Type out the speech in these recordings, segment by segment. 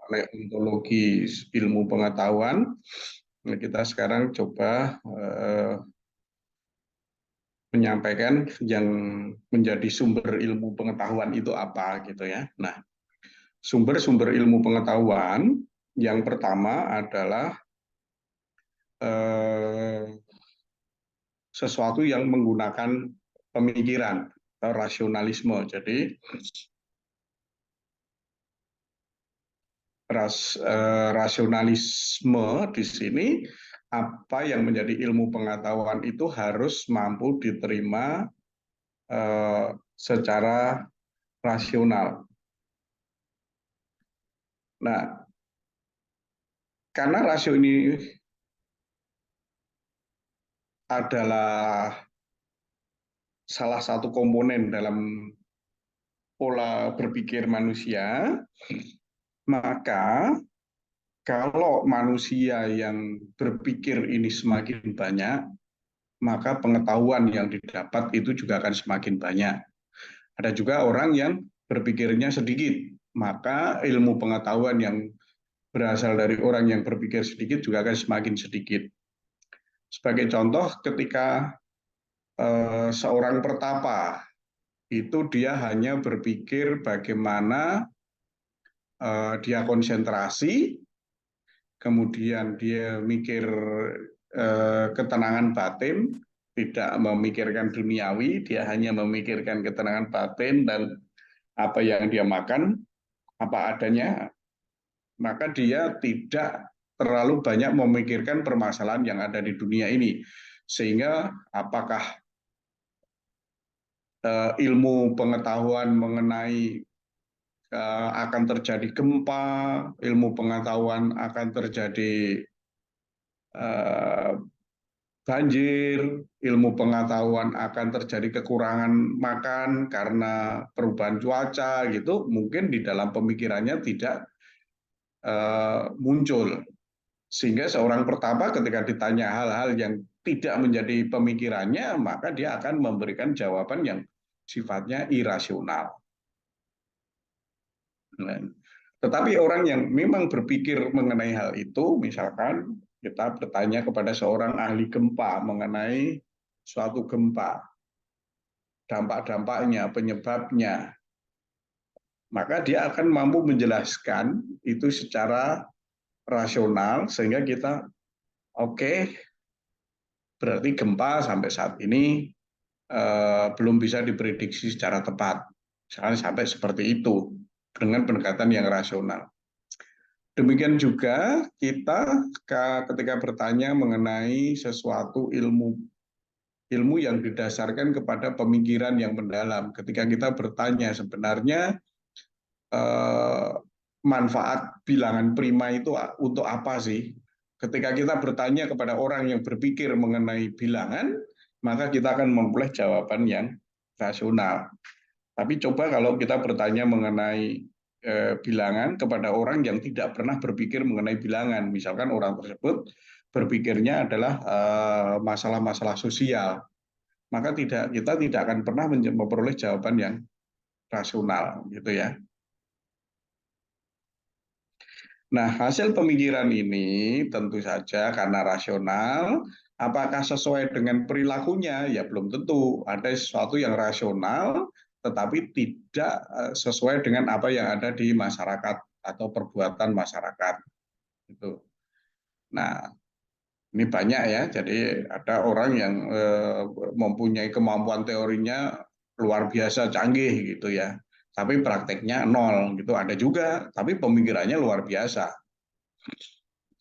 paleontologi ilmu pengetahuan. Nah, kita sekarang coba menyampaikan yang menjadi sumber ilmu pengetahuan itu apa gitu ya. Nah, sumber-sumber ilmu pengetahuan yang pertama adalah sesuatu yang menggunakan pemikiran, rasionalisme. Jadi rasionalisme di sini apa yang menjadi ilmu pengetahuan itu harus mampu diterima secara rasional. Nah, karena rasio ini adalah salah satu komponen dalam pola berpikir manusia, maka kalau manusia yang berpikir ini semakin banyak, maka pengetahuan yang didapat itu juga akan semakin banyak. Ada juga orang yang berpikirnya sedikit, maka ilmu pengetahuan yang berasal dari orang yang berpikir sedikit juga akan semakin sedikit. Sebagai contoh, ketika seorang pertapa itu dia hanya berpikir bagaimana dia konsentrasi, kemudian dia mikir ketenangan batin, tidak memikirkan duniawi, dia hanya memikirkan ketenangan batin dan apa yang dia makan, apa adanya, maka dia tidak terlalu banyak memikirkan permasalahan yang ada di dunia ini. Sehingga apakah ilmu pengetahuan mengenai akan terjadi gempa, ilmu pengetahuan akan terjadi banjir, ilmu pengetahuan akan terjadi kekurangan makan karena perubahan cuaca, gitu, mungkin di dalam pemikirannya tidak muncul. Sehingga seorang pertapa ketika ditanya hal-hal yang tidak menjadi pemikirannya, maka dia akan memberikan jawaban yang sifatnya irasional. Tetapi orang yang memang berpikir mengenai hal itu, misalkan kita bertanya kepada seorang ahli gempa mengenai suatu gempa, dampak-dampaknya, penyebabnya, maka dia akan mampu menjelaskan itu secara rasional sehingga kita oke, berarti gempa sampai saat ini belum bisa diprediksi secara tepat. Misalnya sampai seperti itu dengan pendekatan yang rasional. Demikian juga kita ketika bertanya mengenai sesuatu ilmu yang didasarkan kepada pemikiran yang mendalam. Ketika kita bertanya sebenarnya manfaat bilangan prima itu untuk apa sih? Ketika kita bertanya kepada orang yang berpikir mengenai bilangan, maka kita akan memperoleh jawaban yang rasional. Tapi coba kalau kita bertanya mengenai bilangan kepada orang yang tidak pernah berpikir mengenai bilangan, misalkan orang tersebut berpikirnya adalah masalah-masalah sosial, maka kita tidak akan pernah memperoleh jawaban yang rasional, gitu ya. Nah, hasil pemikiran ini tentu saja karena rasional, apakah sesuai dengan perilakunya? Ya belum tentu. Ada sesuatu yang rasional, tetapi tidak sesuai dengan apa yang ada di masyarakat atau perbuatan masyarakat. Itu. Nah, ini banyak ya. Jadi ada orang yang mempunyai kemampuan teorinya luar biasa canggih gitu ya. Tapi prakteknya nol gitu. Ada juga, tapi pemikirannya luar biasa.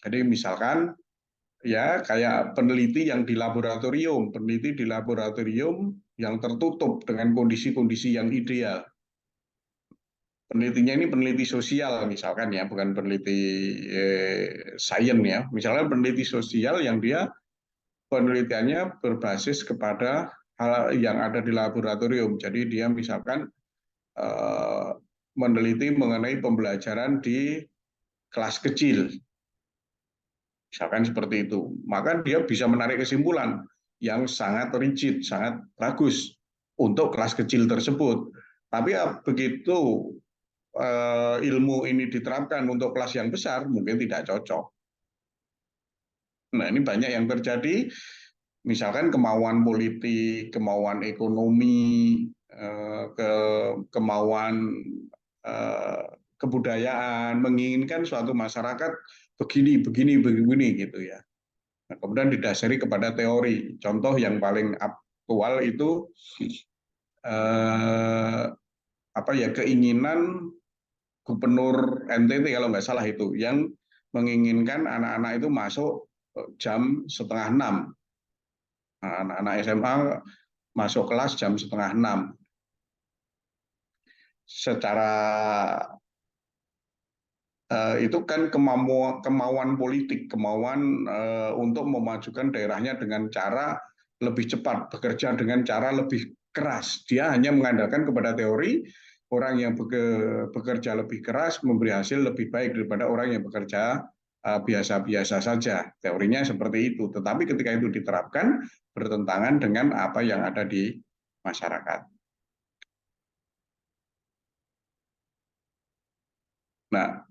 Jadi misalkan ya kayak peneliti yang di laboratorium, yang tertutup dengan kondisi-kondisi yang ideal. Penelitinya ini peneliti sosial misalkan ya, bukan peneliti sains ya. Misalnya peneliti sosial yang dia penelitiannya berbasis kepada hal yang ada di laboratorium. Jadi dia misalkan meneliti mengenai pembelajaran di kelas kecil. Misalkan seperti itu. Maka dia bisa menarik kesimpulan yang sangat rigid, sangat bagus untuk kelas kecil tersebut. Tapi begitu ilmu ini diterapkan untuk kelas yang besar mungkin tidak cocok. Nah, ini banyak yang terjadi, misalkan kemauan politik, kemauan ekonomi, kemauan kebudayaan, menginginkan suatu masyarakat begini, begini, begini gitu ya. Nah, kemudian didasari kepada teori. Contoh yang paling aktual itu apa ya, keinginan Gubernur NTT kalau nggak salah itu yang menginginkan anak-anak itu masuk jam setengah enam. Nah, anak-anak SMA masuk kelas jam setengah enam. Secara itu kan kemauan politik, kemauan untuk memajukan daerahnya dengan cara lebih cepat, bekerja dengan cara lebih keras. Dia hanya mengandalkan kepada teori, orang yang bekerja lebih keras memberi hasil lebih baik daripada orang yang bekerja biasa-biasa saja. Teorinya seperti itu. Tetapi ketika itu diterapkan bertentangan dengan apa yang ada di masyarakat. Nah,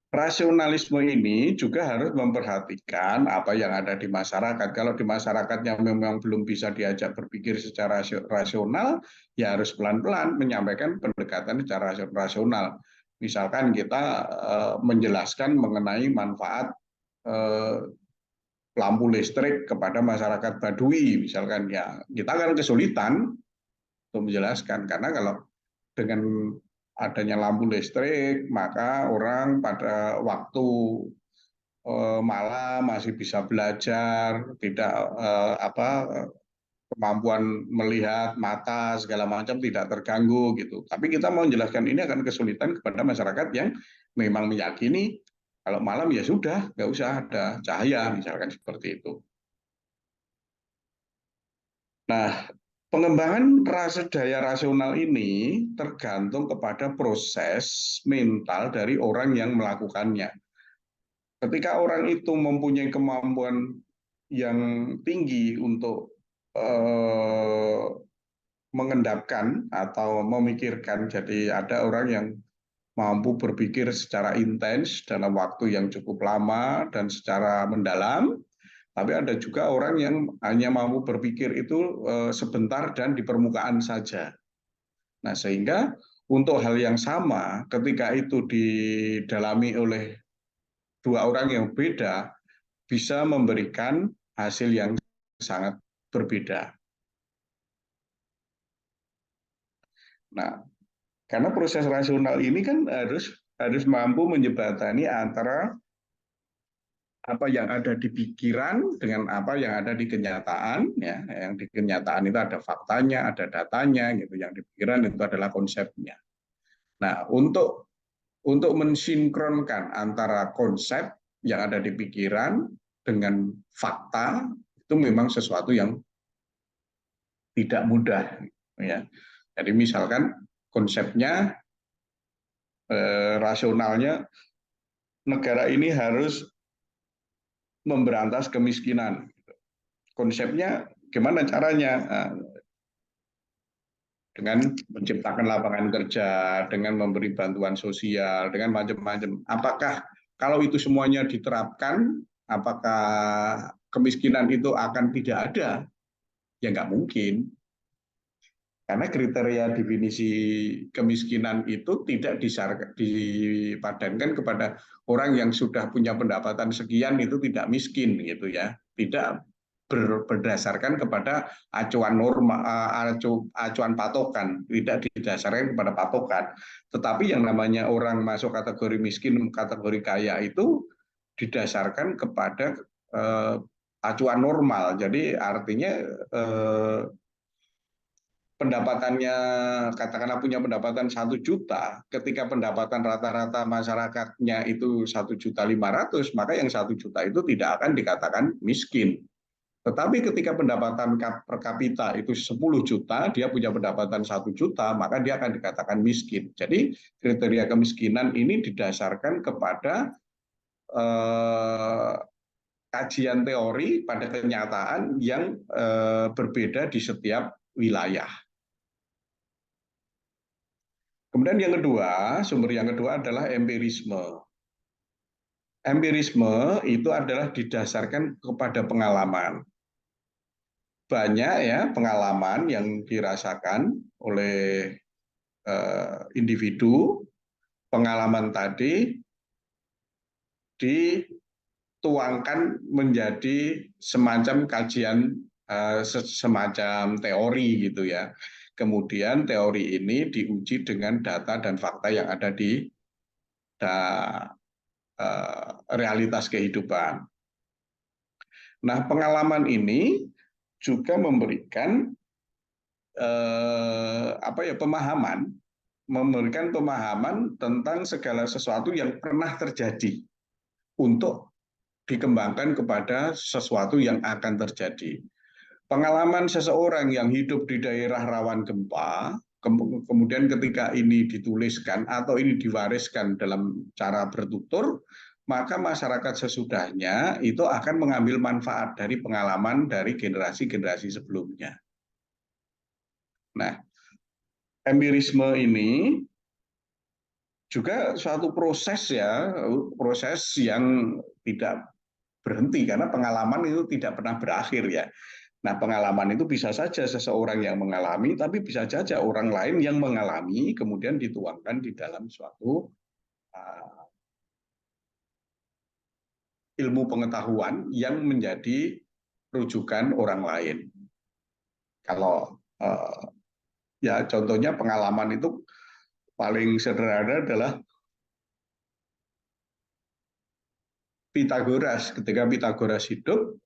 rasionalisme ini juga harus memperhatikan apa yang ada di masyarakat. Kalau di masyarakatnya memang belum bisa diajak berpikir secara rasional, ya harus pelan-pelan menyampaikan pendekatan secara rasional. Misalkan kita menjelaskan mengenai manfaat eh, lampu listrik kepada masyarakat Baduy, misalkan ya kita akan kesulitan untuk menjelaskan karena kalau dengan adanya lampu listrik, maka orang pada waktu malam masih bisa belajar, tidak kemampuan melihat mata segala macam tidak terganggu gitu. Tapi kita mau menjelaskan ini akan kesulitan kepada masyarakat yang memang meyakini kalau malam ya sudah nggak usah ada cahaya misalkan seperti itu. Nah, pengembangan daya rasional ini tergantung kepada proses mental dari orang yang melakukannya. Ketika orang itu mempunyai kemampuan yang tinggi untuk eh, mengendapkan atau memikirkan, jadi ada orang yang mampu berpikir secara intens dalam waktu yang cukup lama dan secara mendalam, tapi ada juga orang yang hanya mampu berpikir itu sebentar dan di permukaan saja. Nah, sehingga untuk hal yang sama, ketika itu didalami oleh dua orang yang beda, bisa memberikan hasil yang sangat berbeda. Nah, karena proses rasional ini kan harus mampu menjembatani antara apa yang ada di pikiran dengan apa yang ada di kenyataan, ya. Yang di kenyataan itu ada faktanya, ada datanya, gitu. Yang di pikiran itu adalah konsepnya. Nah, untuk mensinkronkan antara konsep yang ada di pikiran dengan fakta itu memang sesuatu yang tidak mudah, ya. Jadi misalkan konsepnya rasionalnya negara ini harus memberantas kemiskinan. Konsepnya gimana caranya? Dengan menciptakan lapangan kerja, dengan memberi bantuan sosial, dengan macam-macam. Apakah kalau itu semuanya diterapkan, apakah kemiskinan itu akan tidak ada? Ya nggak mungkin. Karena kriteria definisi kemiskinan itu tidak dipadankan kepada orang yang sudah punya pendapatan sekian itu tidak miskin gitu ya. Tidak berdasarkan kepada acuan norma, acuan patokan, tidak didasarkan kepada patokan. Tetapi yang namanya orang masuk kategori miskin, kategori kaya itu didasarkan kepada acuan normal. Jadi artinya pendapatannya katakanlah punya pendapatan 1 juta, ketika pendapatan rata-rata masyarakatnya itu 1,5 juta, maka yang 1 juta itu tidak akan dikatakan miskin. Tetapi ketika pendapatan per kapita itu 10 juta, dia punya pendapatan 1 juta, maka dia akan dikatakan miskin. Jadi kriteria kemiskinan ini didasarkan kepada kajian teori pada kenyataan yang berbeda di setiap wilayah. Kemudian yang kedua, sumber yang kedua adalah empirisme. Empirisme itu adalah didasarkan kepada pengalaman. Banyak ya pengalaman yang dirasakan oleh individu, pengalaman tadi dituangkan menjadi semacam kajian, semacam teori gitu ya. Kemudian teori ini diuji dengan data dan fakta yang ada di realitas kehidupan. Nah, pengalaman ini juga memberikan pemahaman, tentang segala sesuatu yang pernah terjadi untuk dikembangkan kepada sesuatu yang akan terjadi. Pengalaman seseorang yang hidup di daerah rawan gempa, kemudian ketika ini dituliskan atau ini diwariskan dalam cara bertutur, maka masyarakat sesudahnya itu akan mengambil manfaat dari pengalaman dari generasi-generasi sebelumnya. Nah, empirisme ini juga suatu proses ya, proses yang tidak berhenti karena pengalaman itu tidak pernah berakhir ya. Nah, pengalaman itu bisa saja seseorang yang mengalami, tapi bisa saja orang lain yang mengalami kemudian dituangkan di dalam suatu ilmu pengetahuan yang menjadi rujukan orang lain. Kalau ya contohnya pengalaman itu paling sederhana adalah Pitagoras. Ketika Pitagoras hidup,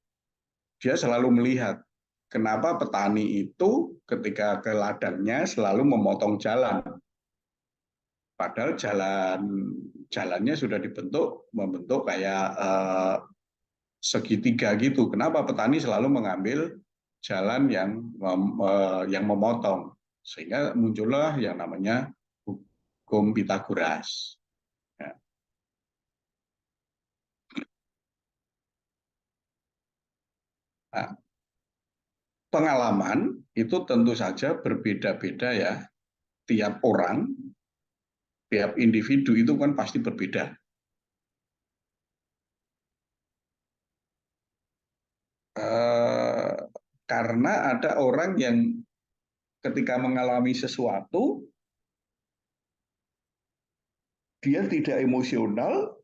dia selalu melihat kenapa petani itu ketika ke ladangnya selalu memotong jalan. Padahal jalannya sudah membentuk kayak segitiga gitu. Kenapa petani selalu mengambil jalan yang memotong? Sehingga muncullah yang namanya hukum Pitagoras. Ya. Nah, pengalaman itu tentu saja berbeda-beda ya. Tiap orang, tiap individu itu kan pasti berbeda. Karena ada orang yang ketika mengalami sesuatu, dia tidak emosional,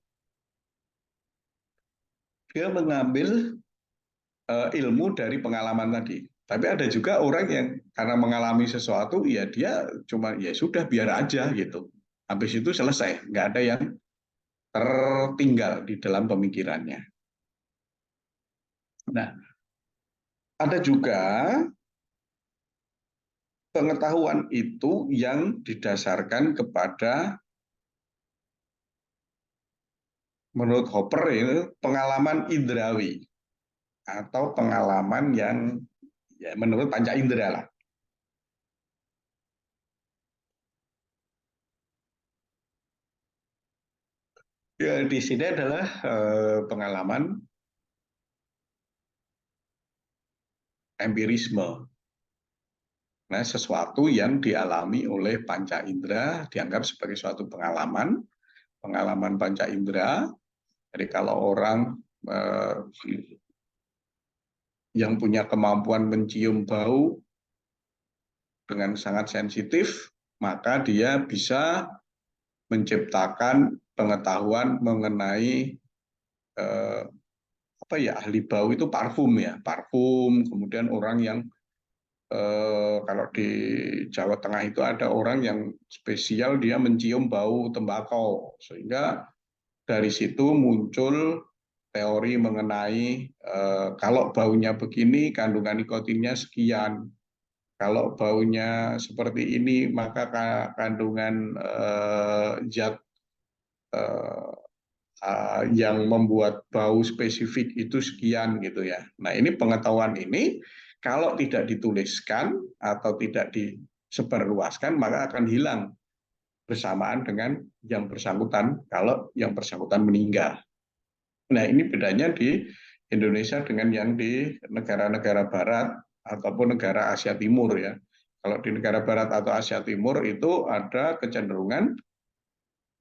dia mengambil ilmu dari pengalaman tadi. Tapi ada juga orang yang karena mengalami sesuatu, ya dia cuma ya sudah biar aja gitu. Habis itu selesai, nggak ada yang tertinggal di dalam pemikirannya. Nah, ada juga pengetahuan itu yang didasarkan kepada, menurut Hopper itu pengalaman indrawi atau pengalaman yang ya, menurut panca indera lah. Ya, di sini adalah pengalaman empirisme. Nah, sesuatu yang dialami oleh panca indera dianggap sebagai suatu pengalaman, pengalaman panca indera. Jadi kalau orang yang punya kemampuan mencium bau dengan sangat sensitif, maka dia bisa menciptakan pengetahuan mengenai ahli bau itu parfum ya, parfum. Kemudian orang yang kalau di Jawa Tengah itu ada orang yang spesial dia mencium bau tembakau, sehingga dari situ muncul teori mengenai kalau baunya begini kandungan nikotinnya sekian, kalau baunya seperti ini maka kandungan zat yang membuat bau spesifik itu sekian gitu ya. Nah, ini pengetahuan ini kalau tidak dituliskan atau tidak disebarluaskan maka akan hilang bersamaan dengan yang bersangkutan kalau yang bersangkutan meninggal. Nah, ini bedanya di Indonesia dengan yang di negara-negara barat ataupun negara Asia Timur ya. Kalau di negara barat atau Asia Timur itu ada kecenderungan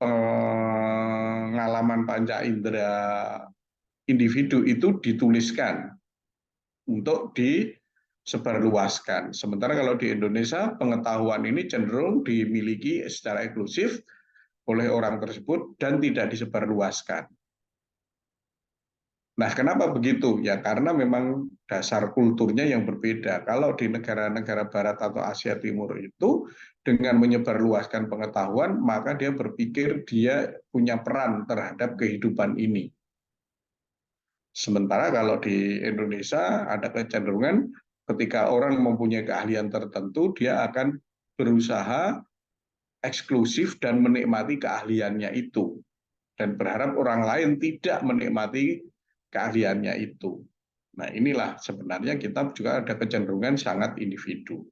pengalaman panca indera individu itu dituliskan untuk disebarluaskan. Sementara kalau di Indonesia pengetahuan ini cenderung dimiliki secara eksklusif oleh orang tersebut dan tidak disebarluaskan. Nah, kenapa begitu? Ya karena memang dasar kulturnya yang berbeda. Kalau di negara-negara barat atau Asia Timur itu dengan menyebarluaskan pengetahuan, maka dia berpikir dia punya peran terhadap kehidupan ini. Sementara kalau di Indonesia ada kecenderungan ketika orang mempunyai keahlian tertentu, dia akan berusaha eksklusif dan menikmati keahliannya itu dan berharap orang lain tidak menikmati keahliannya itu. Nah, inilah sebenarnya kita juga ada kecenderungan sangat individu.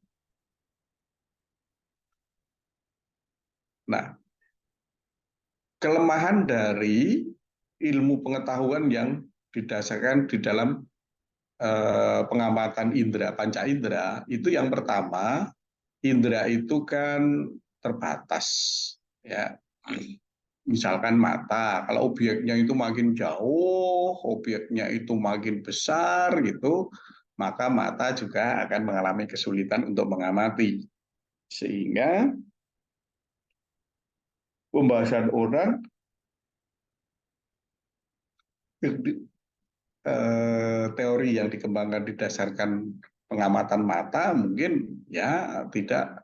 Nah, kelemahan dari ilmu pengetahuan yang didasarkan di dalam pengamatan indera, panca indera, itu yang pertama, indera itu kan terbatas. Ya, misalkan mata, kalau objeknya itu makin jauh, objeknya itu makin besar gitu, maka mata juga akan mengalami kesulitan untuk mengamati. Sehingga pembahasan orang teori yang dikembangkan didasarkan pengamatan mata mungkin ya tidak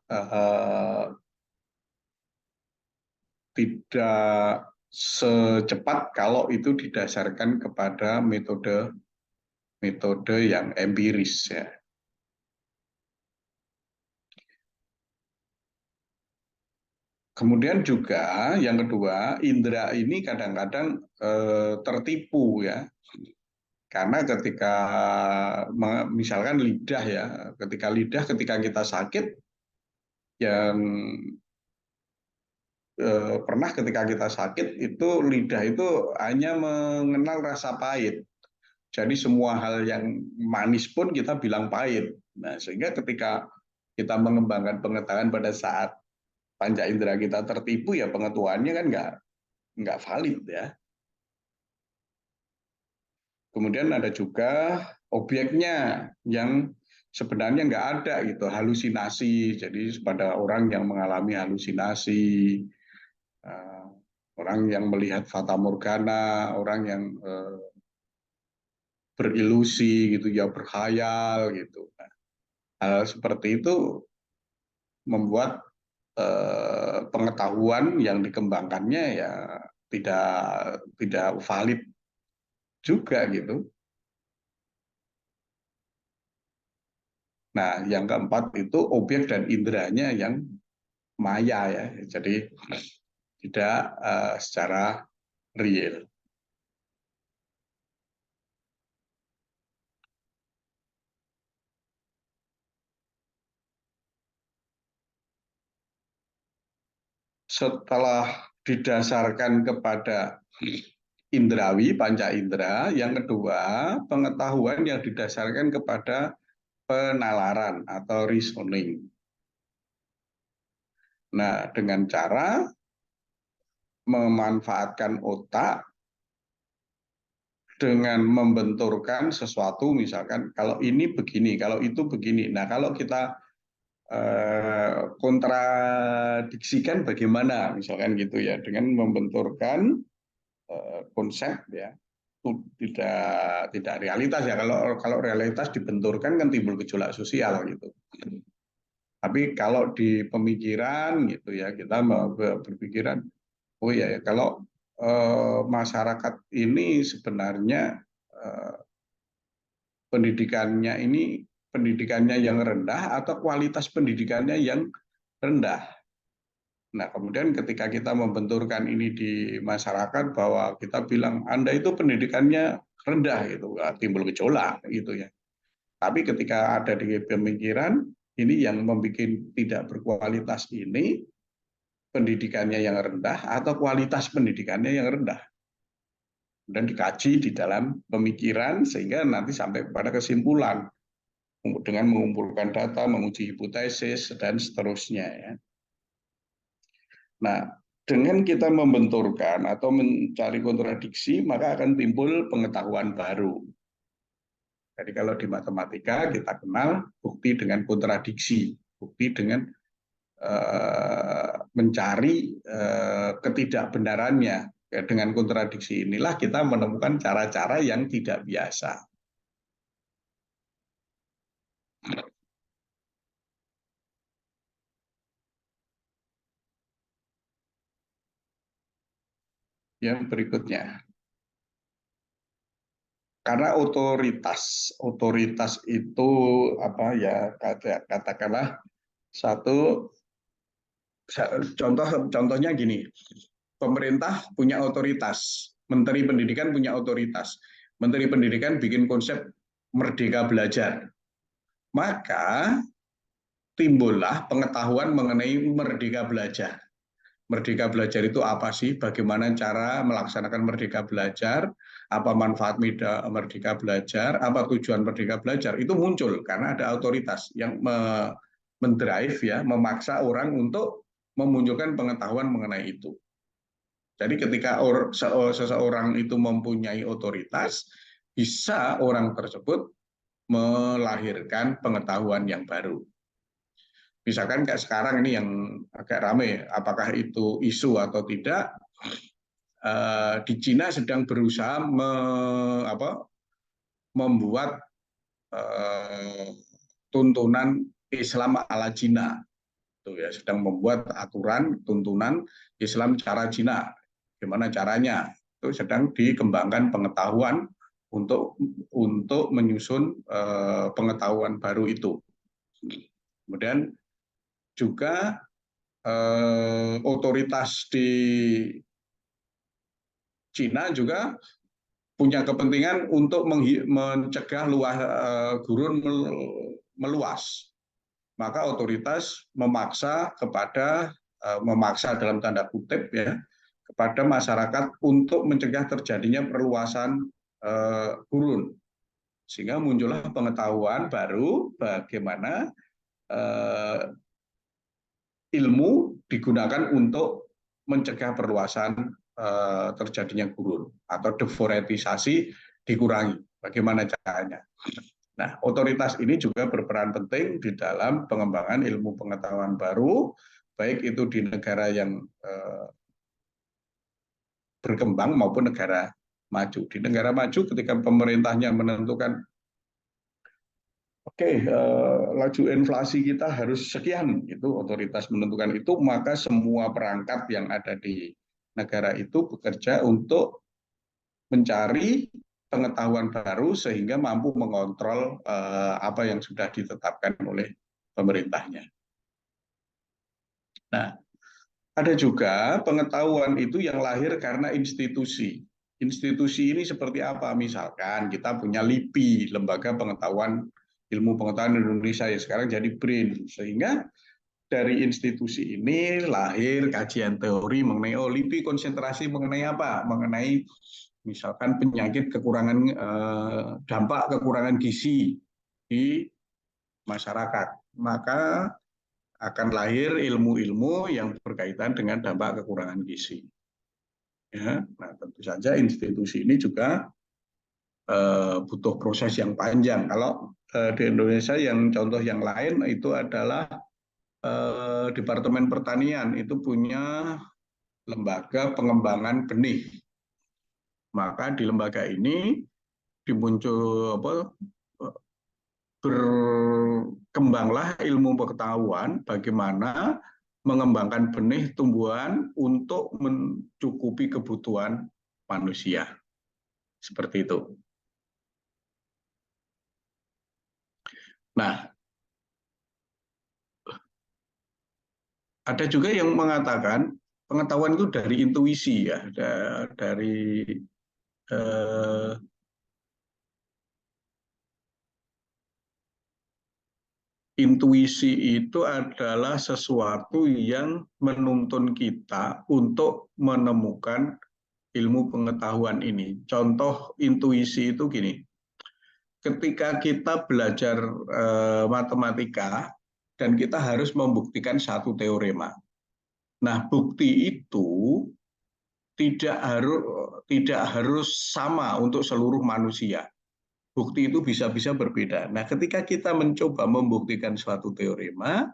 secepat kalau itu didasarkan kepada metode metode yang empiris ya. Kemudian juga yang kedua, indera ini kadang-kadang tertipu ya. Karena ketika misalkan lidah ya, ketika kita sakit yang pernah ketika kita sakit itu lidah itu hanya mengenal rasa pahit. Jadi semua hal yang manis pun kita bilang pahit. Nah, sehingga ketika kita mengembangkan pengetahuan pada saat panca indera kita tertipu ya pengetahuannya kan nggak valid ya. Kemudian ada juga objeknya yang sebenarnya nggak ada gitu, halusinasi. Jadi pada orang yang mengalami halusinasi, uh, orang yang melihat fata morgana, orang yang berilusi gitu, ya berkhayal gitu. Nah, hal seperti itu membuat pengetahuan yang dikembangkannya ya tidak tidak valid juga gitu. Nah, yang keempat itu objek dan inderanya yang maya ya, jadi tidak secara real. Setelah didasarkan kepada indrawi, panca indera, yang kedua pengetahuan yang didasarkan kepada penalaran atau reasoning. Nah, dengan cara memanfaatkan otak dengan membenturkan sesuatu, misalkan kalau ini begini, kalau itu begini. Nah, kalau kita kontradiksikan bagaimana, misalkan gitu ya, dengan membenturkan konsep ya, itu tidak realitas ya. Kalau realitas dibenturkan kan timbul gejolak sosial gitu. Tapi kalau di pemikiran gitu ya, kita berpikiran, oh ya, kalau masyarakat ini sebenarnya eh, pendidikannya yang rendah atau kualitas pendidikannya yang rendah. Nah, kemudian ketika kita membenturkan ini di masyarakat bahwa kita bilang Anda itu pendidikannya rendah gitu, timbul gejolak gitu ya. Tapi ketika ada di pemikiran ini yang membuat tidak berkualitas ini pendidikannya yang rendah atau kualitas pendidikannya yang rendah dan dikaji di dalam pemikiran sehingga nanti sampai kepada kesimpulan dengan mengumpulkan data, menguji hipotesis, dan seterusnya. Ya. Nah, dengan kita membenturkan atau mencari kontradiksi, maka akan timbul pengetahuan baru. Jadi kalau di matematika kita kenal bukti dengan kontradiksi, bukti dengan mencari ketidakbenarannya. Ya, dengan kontradiksi inilah kita menemukan cara-cara yang tidak biasa. Yang berikutnya, karena otoritas itu apa ya, katakanlah satu contohnya gini, pemerintah punya otoritas, Menteri Pendidikan punya otoritas, Menteri Pendidikan bikin konsep Merdeka Belajar, maka timbullah pengetahuan mengenai Merdeka Belajar. Merdeka Belajar itu apa sih? Bagaimana cara melaksanakan Merdeka Belajar? Apa manfaat Merdeka Belajar? Apa tujuan Merdeka Belajar? Itu muncul karena ada otoritas yang mendrive ya, memaksa orang untuk memunculkan pengetahuan mengenai itu. Jadi ketika seseorang itu mempunyai otoritas, bisa orang tersebut melahirkan pengetahuan yang baru. Misalkan kayak sekarang ini yang agak rame, apakah itu isu atau tidak, di Cina sedang berusaha membuat tuntunan Islam ala Cina, tuh ya, sedang membuat aturan tuntunan Islam cara Cina. Gimana caranya? Itu sedang dikembangkan pengetahuan untuk menyusun pengetahuan baru itu. Kemudian juga otoritas di Cina juga punya kepentingan untuk mencegah gurun meluas. Maka otoritas memaksa dalam tanda kutip ya kepada masyarakat untuk mencegah terjadinya perluasan gurun, sehingga muncullah pengetahuan baru bagaimana ilmu digunakan untuk mencegah perluasan terjadinya gurun atau deforestation dikurangi. Bagaimana caranya? Nah, otoritas ini juga berperan penting di dalam pengembangan ilmu pengetahuan baru, baik itu di negara yang berkembang maupun negara maju. Di negara maju ketika pemerintahnya menentukan oke, laju inflasi kita harus sekian, itu otoritas menentukan itu, maka semua perangkat yang ada di negara itu bekerja untuk mencari pengetahuan baru sehingga mampu mengontrol apa yang sudah ditetapkan oleh pemerintahnya. Nah, ada juga pengetahuan itu yang lahir karena institusi. Institusi ini seperti apa? Misalkan kita punya LIPI, Lembaga Pengetahuan Ilmu Pengetahuan Indonesia, yang sekarang jadi BRIN, sehingga dari institusi ini lahir kajian teori mengenai LIPI konsentrasi mengenai apa? Mengenai misalkan penyakit dampak kekurangan gizi di masyarakat. Maka akan lahir ilmu-ilmu yang berkaitan dengan dampak kekurangan gizi. Ya, nah tentu saja institusi ini juga butuh proses yang panjang. Kalau di Indonesia yang contoh yang lain itu adalah Departemen Pertanian itu punya lembaga pengembangan benih. Maka di lembaga ini berkembanglah ilmu pengetahuan bagaimana mengembangkan benih tumbuhan untuk mencukupi kebutuhan manusia. Seperti itu. Nah, ada juga yang mengatakan pengetahuan itu dari intuisi ya, dari intuisi itu adalah sesuatu yang menuntun kita untuk menemukan ilmu pengetahuan ini. Contoh intuisi itu gini, ketika kita belajar matematika dan kita harus membuktikan satu teorema. Nah, bukti itu tidak harus sama untuk seluruh manusia. Bukti itu bisa-bisa berbeda. Nah, ketika kita mencoba membuktikan suatu teorema,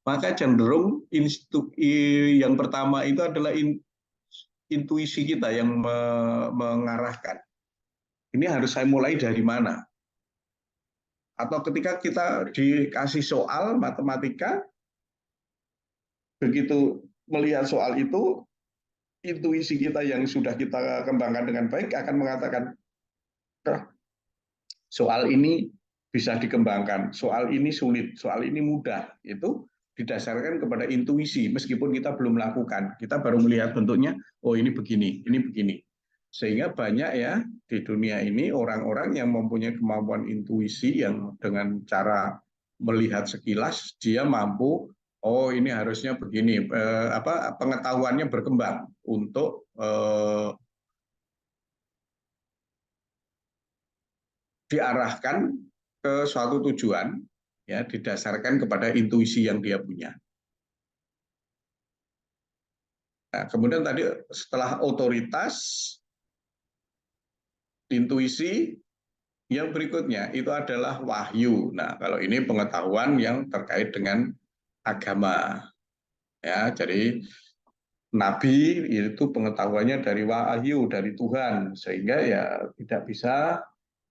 maka cenderung yang pertama itu adalah intuisi kita yang mengarahkan. Ini harus saya mulai dari mana? Atau ketika kita dikasih soal matematika, begitu melihat soal itu, intuisi kita yang sudah kita kembangkan dengan baik akan mengatakan, soal ini bisa dikembangkan, soal ini sulit, soal ini mudah. Itu didasarkan kepada intuisi, meskipun kita belum melakukan. Kita baru melihat bentuknya, oh ini begini, ini begini. Sehingga banyak ya di dunia ini orang-orang yang mempunyai kemampuan intuisi yang dengan cara melihat sekilas, dia mampu, oh ini harusnya begini, pengetahuannya berkembang untuk diarahkan ke suatu tujuan, ya didasarkan kepada intuisi yang dia punya. Nah, kemudian tadi setelah otoritas, intuisi, yang berikutnya itu adalah wahyu. Nah, kalau ini pengetahuan yang terkait dengan agama, ya. Jadi nabi itu pengetahuannya dari wahyu dari Tuhan, sehingga ya tidak bisa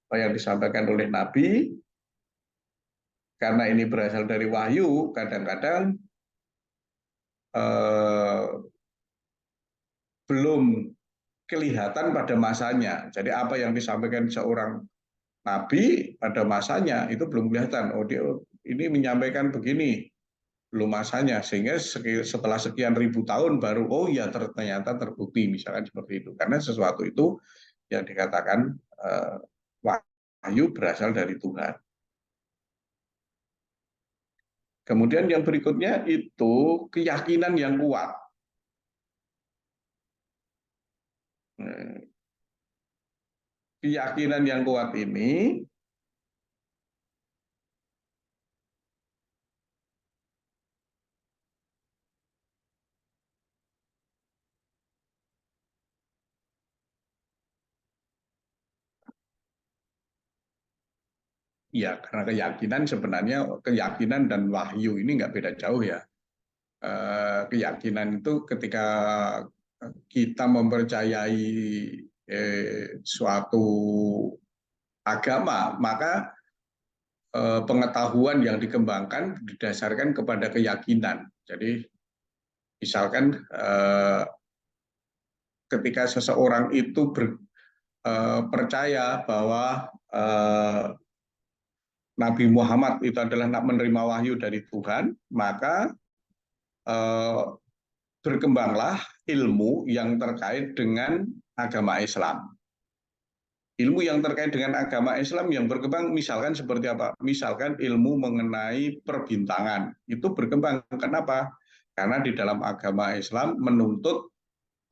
apa yang disampaikan oleh nabi karena ini berasal dari wahyu, kadang-kadang eh, belum kelihatan pada masanya. Jadi apa yang disampaikan seorang nabi pada masanya itu belum kelihatan. Oh, dia ini menyampaikan begini, belum masanya. Sehingga setelah sekian ribu tahun baru, oh ya ternyata terbukti, misalkan seperti itu. Karena sesuatu itu yang dikatakan wahyu berasal dari Tuhan. Kemudian yang berikutnya itu keyakinan yang kuat. Keyakinan yang kuat ini ya, karena keyakinan sebenarnya keyakinan dan wahyu ini nggak beda jauh ya. Keyakinan itu ketika kita mempercayai suatu agama, maka pengetahuan yang dikembangkan didasarkan kepada keyakinan. Jadi misalkan ketika seseorang itu percaya bahwa Nabi Muhammad itu adalah menerima wahyu dari Tuhan, maka berkembanglah ilmu yang terkait dengan agama Islam. Ilmu yang terkait dengan agama Islam yang berkembang misalkan seperti apa? Misalkan ilmu mengenai perbintangan. Itu berkembang. Kenapa? Karena di dalam agama Islam menuntut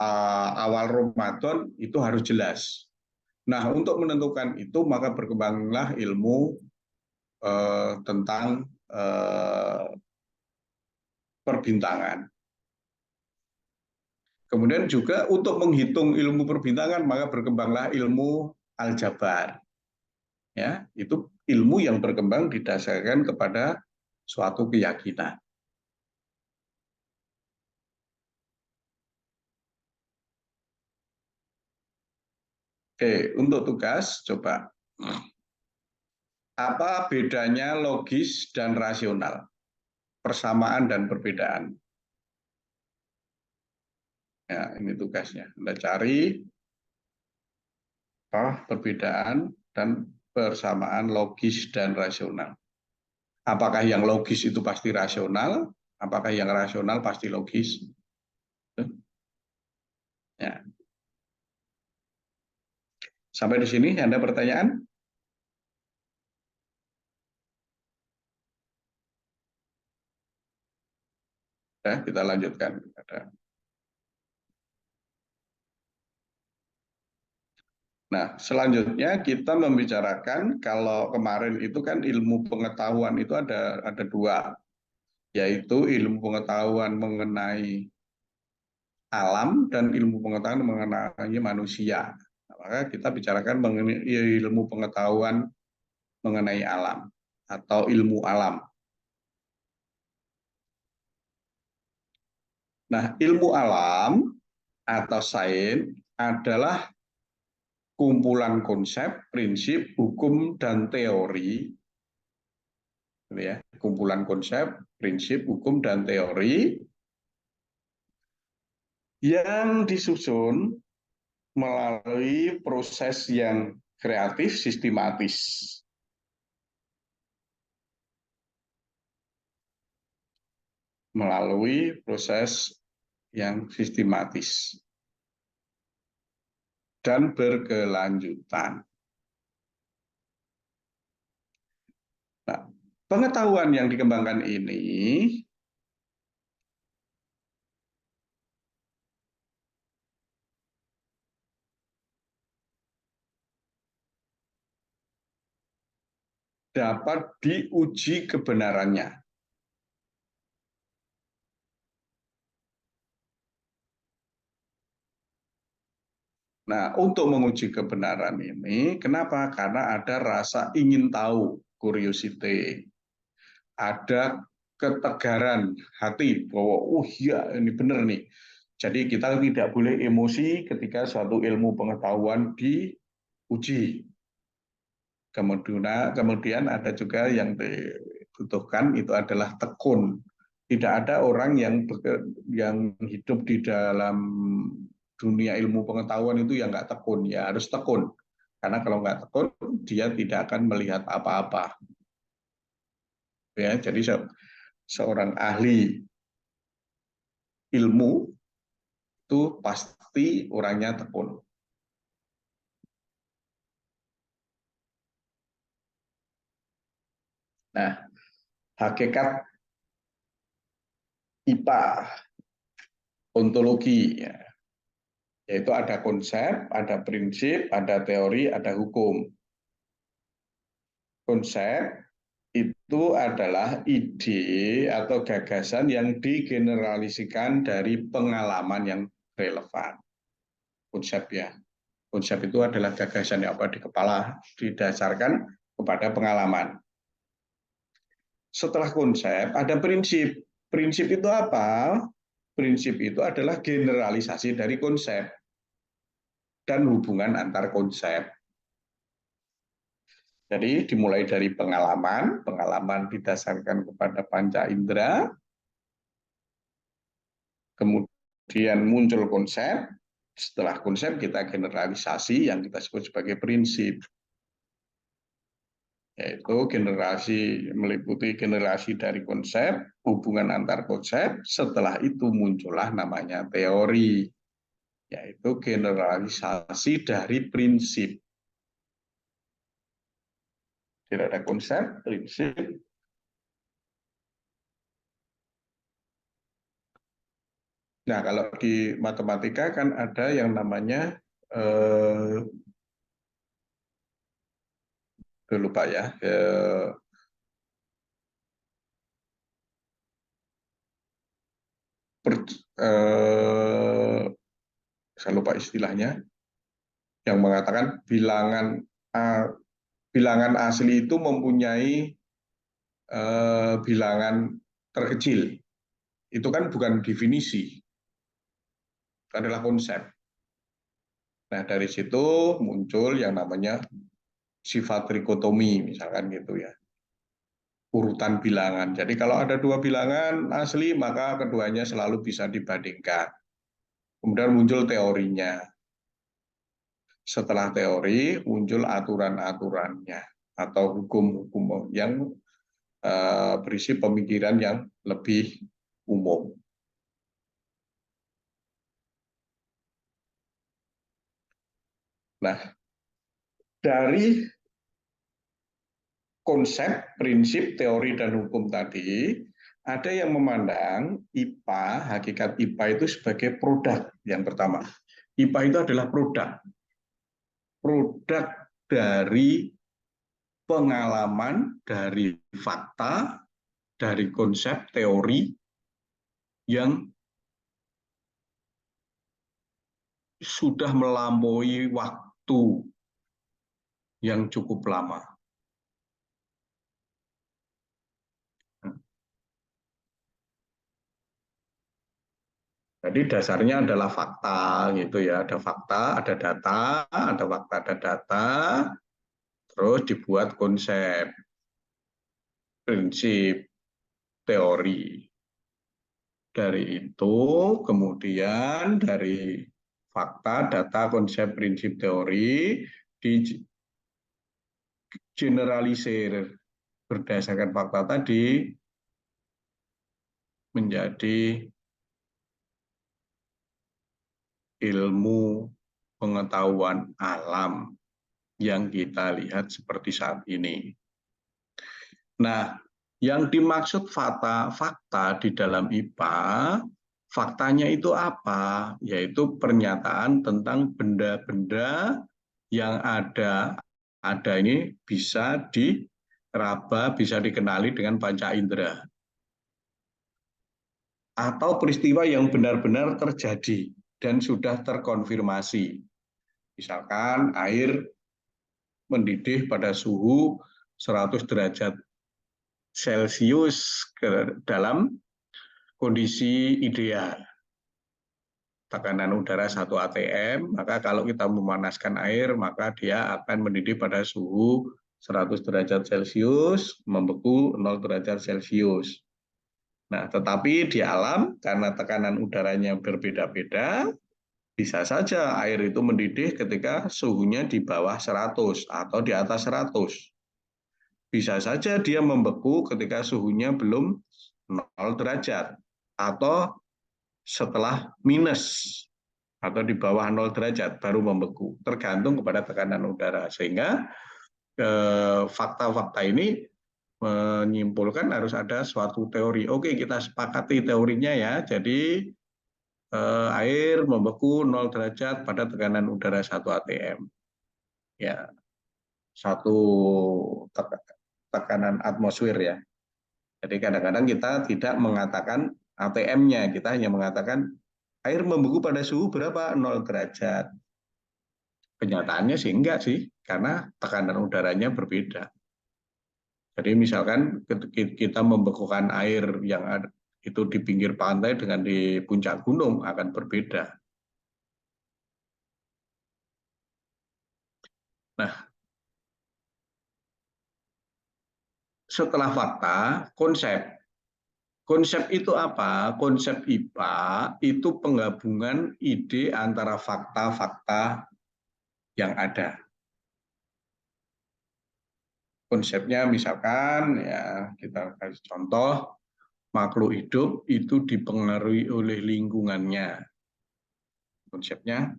awal Ramadan itu harus jelas. Nah, untuk menentukan itu maka berkembanglah ilmu tentang perbintangan. Kemudian juga untuk menghitung ilmu perbintangan maka berkembanglah ilmu aljabar. Ya, itu ilmu yang berkembang didasarkan kepada suatu keyakinan. Oke, untuk tugas coba apa bedanya logis dan rasional? Persamaan dan perbedaan. Ya, ini tugasnya. Anda cari perbedaan dan persamaan logis dan rasional. Apakah yang logis itu pasti rasional? Apakah yang rasional pasti logis? Ya. Sampai di sini Anda pertanyaan? Ya, kita lanjutkan. Nah, selanjutnya kita membicarakan kalau kemarin itu kan ilmu pengetahuan itu ada dua, yaitu ilmu pengetahuan mengenai alam dan ilmu pengetahuan mengenai manusia. Nah, maka kita bicarakan mengenai ilmu pengetahuan mengenai alam atau ilmu alam. Nah, ilmu alam atau sains adalah kumpulan konsep, prinsip, hukum, dan teori, ya, kumpulan konsep, prinsip, hukum, dan teori yang disusun melalui proses yang kreatif, sistematis. Melalui proses yang sistematis dan berkelanjutan. Nah, pengetahuan yang dikembangkan ini dapat diuji kebenarannya. Nah, untuk menguji kebenaran ini, kenapa? Karena ada rasa ingin tahu, curiosity. Ada ketegaran hati bahwa, oh iya ini benar nih. Jadi kita tidak boleh emosi ketika suatu ilmu pengetahuan diuji. Kemudian ada juga yang dibutuhkan itu adalah tekun. Tidak ada orang yang hidup di dalam dunia ilmu pengetahuan itu yang nggak tekun, ya harus tekun. Karena kalau nggak tekun, dia tidak akan melihat apa-apa. Ya, jadi seorang ahli ilmu itu pasti orangnya tekun. Nah, hakikat IPA, ontologi, ya, yaitu ada konsep, ada prinsip, ada teori, ada hukum. Konsep itu adalah ide atau gagasan yang digeneralisikan dari pengalaman yang relevan. Konsep ya, konsep itu adalah gagasan yang apa di kepala didasarkan kepada pengalaman. Setelah konsep ada prinsip. Prinsip itu apa? Prinsip itu adalah generalisasi dari konsep dan hubungan antar konsep. Jadi dimulai dari pengalaman, pengalaman didasarkan kepada panca indera, kemudian muncul konsep, setelah konsep kita generalisasi yang kita sebut sebagai prinsip, yaitu generasi meliputi generasi dari konsep, hubungan antar konsep, setelah itu muncullah namanya teori, yaitu generalisasi dari prinsip. Tidak ada konsep, prinsip. Nah, kalau di matematika kan ada yang namanya lupa ya, per, eh, saya lupa istilahnya, yang mengatakan bilangan asli itu mempunyai bilangan terkecil. Itu kan bukan definisi, itu adalah konsep. Nah, dari situ muncul yang namanya sifat trikotomi, misalkan gitu ya. Urutan bilangan. Jadi kalau ada dua bilangan asli, maka keduanya selalu bisa dibandingkan. Kemudian muncul teorinya. Setelah teori, muncul aturan-aturannya atau hukum-hukum yang berisi pemikiran yang lebih umum. Nah, dari konsep, prinsip, teori, dan hukum tadi, ada yang memandang IPA, hakikat IPA itu sebagai produk yang pertama. IPA itu adalah produk. produk dari pengalaman, dari fakta, dari konsep teori yang sudah melampaui waktu yang cukup lama. Jadi dasarnya adalah fakta gitu ya, ada fakta, ada data, ada fakta, ada data, terus dibuat konsep, prinsip, teori. Dari itu kemudian dari fakta, data, konsep, prinsip, teori digeneralisir berdasarkan fakta tadi menjadi ilmu pengetahuan alam yang kita lihat seperti saat ini. Nah, yang dimaksud fakta di dalam IPA, faktanya itu apa? Yaitu pernyataan tentang benda-benda yang ada ini bisa diraba, bisa dikenali dengan panca indera. Atau peristiwa yang benar-benar terjadi dan sudah terkonfirmasi. Misalkan air mendidih pada suhu 100 derajat Celcius dalam kondisi ideal. Tekanan udara 1 atm, maka kalau kita memanaskan air, maka dia akan mendidih pada suhu 100 derajat Celcius, membeku 0 derajat Celcius. Nah, tetapi di alam, karena tekanan udaranya berbeda-beda, bisa saja air itu mendidih ketika suhunya di bawah 100 atau di atas 100. Bisa saja dia membeku ketika suhunya belum 0 derajat atau setelah minus atau di bawah 0 derajat baru membeku, tergantung kepada tekanan udara. Sehingga fakta-fakta ini menyimpulkan harus ada suatu teori. Oke, kita sepakati teorinya ya. Jadi air membeku 0 derajat pada tekanan udara 1 atm. Ya, satu tekanan atmosfer ya. Jadi kadang-kadang kita tidak mengatakan ATM-nya, kita hanya mengatakan air membeku pada suhu berapa? 0 derajat. Kenyataannya sih enggak sih, karena tekanan udaranya berbeda. Jadi misalkan kita membekukan air yang itu di pinggir pantai dengan di puncak gunung akan berbeda. Nah, setelah fakta, konsep. Konsep itu apa? Konsep IPA itu penggabungan ide antara fakta-fakta yang ada. Konsepnya misalkan ya kita kasih contoh, makhluk hidup itu dipengaruhi oleh lingkungannya. Konsepnya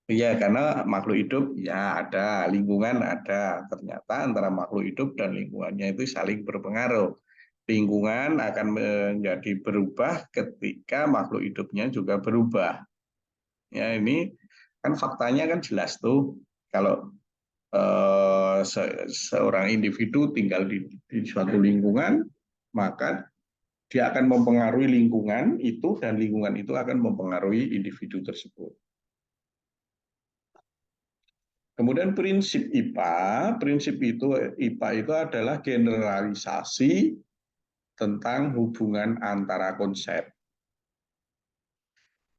iya, karena makhluk hidup ya ada, lingkungan ada. Ternyata antara makhluk hidup dan lingkungannya itu saling berpengaruh. Lingkungan akan menjadi berubah ketika makhluk hidupnya juga berubah. Ya ini kan faktanya kan jelas tuh. Kalau seorang individu tinggal di suatu lingkungan, maka dia akan mempengaruhi lingkungan itu dan lingkungan itu akan mempengaruhi individu tersebut. Kemudian prinsip IPA, prinsip itu IPA itu adalah generalisasi tentang hubungan antara konsep.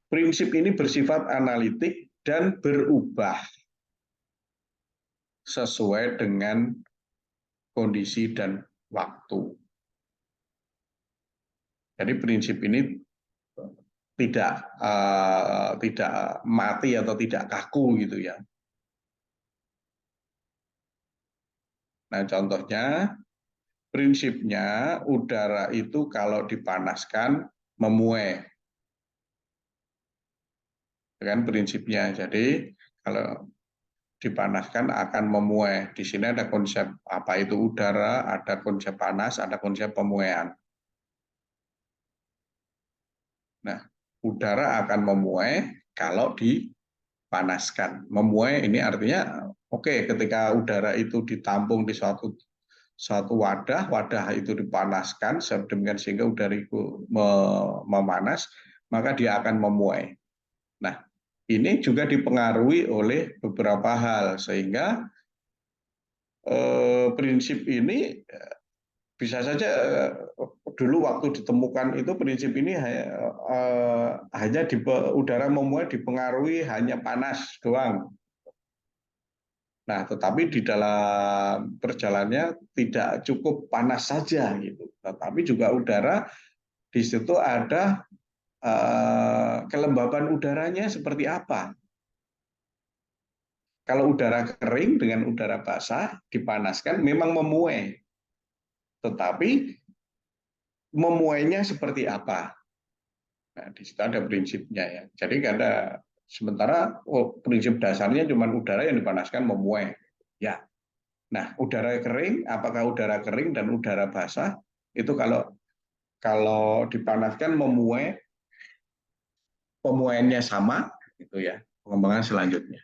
Prinsip ini bersifat analitik dan berubah sesuai dengan kondisi dan waktu. Jadi prinsip ini tidak mati atau tidak kaku gitu ya. Nah, contohnya prinsipnya udara itu kalau dipanaskan memuai. Kan prinsipnya. Jadi kalau dipanaskan akan memuai. Di sini ada konsep apa itu udara, ada konsep panas, ada konsep pemuaian. Nah, udara akan memuai kalau dipanaskan. dipanaskan. Memuai ini artinya oke, ketika udara itu ditampung di suatu wadah, wadah itu dipanaskan sedemikian sehingga udara itu memanas, maka dia akan memuai. Nah, ini juga dipengaruhi oleh beberapa hal sehingga prinsip ini bisa saja dulu waktu ditemukan itu prinsip ini hanya udara memuai dipengaruhi hanya panas doang. Nah, tetapi di dalam perjalanannya tidak cukup panas saja gitu, tetapi juga udara di situ ada kelembaban udaranya seperti apa. Kalau udara kering dengan udara basah dipanaskan memang memuai, tetapi memuainya seperti apa? Nah, di situ ada prinsipnya ya. Jadi ada sementara prinsip dasarnya cuma udara yang dipanaskan memuai. Ya. Nah, udara kering, apakah udara kering dan udara basah itu kalau kalau dipanaskan memuai pemuaiannya sama itu ya. Pengembangan selanjutnya.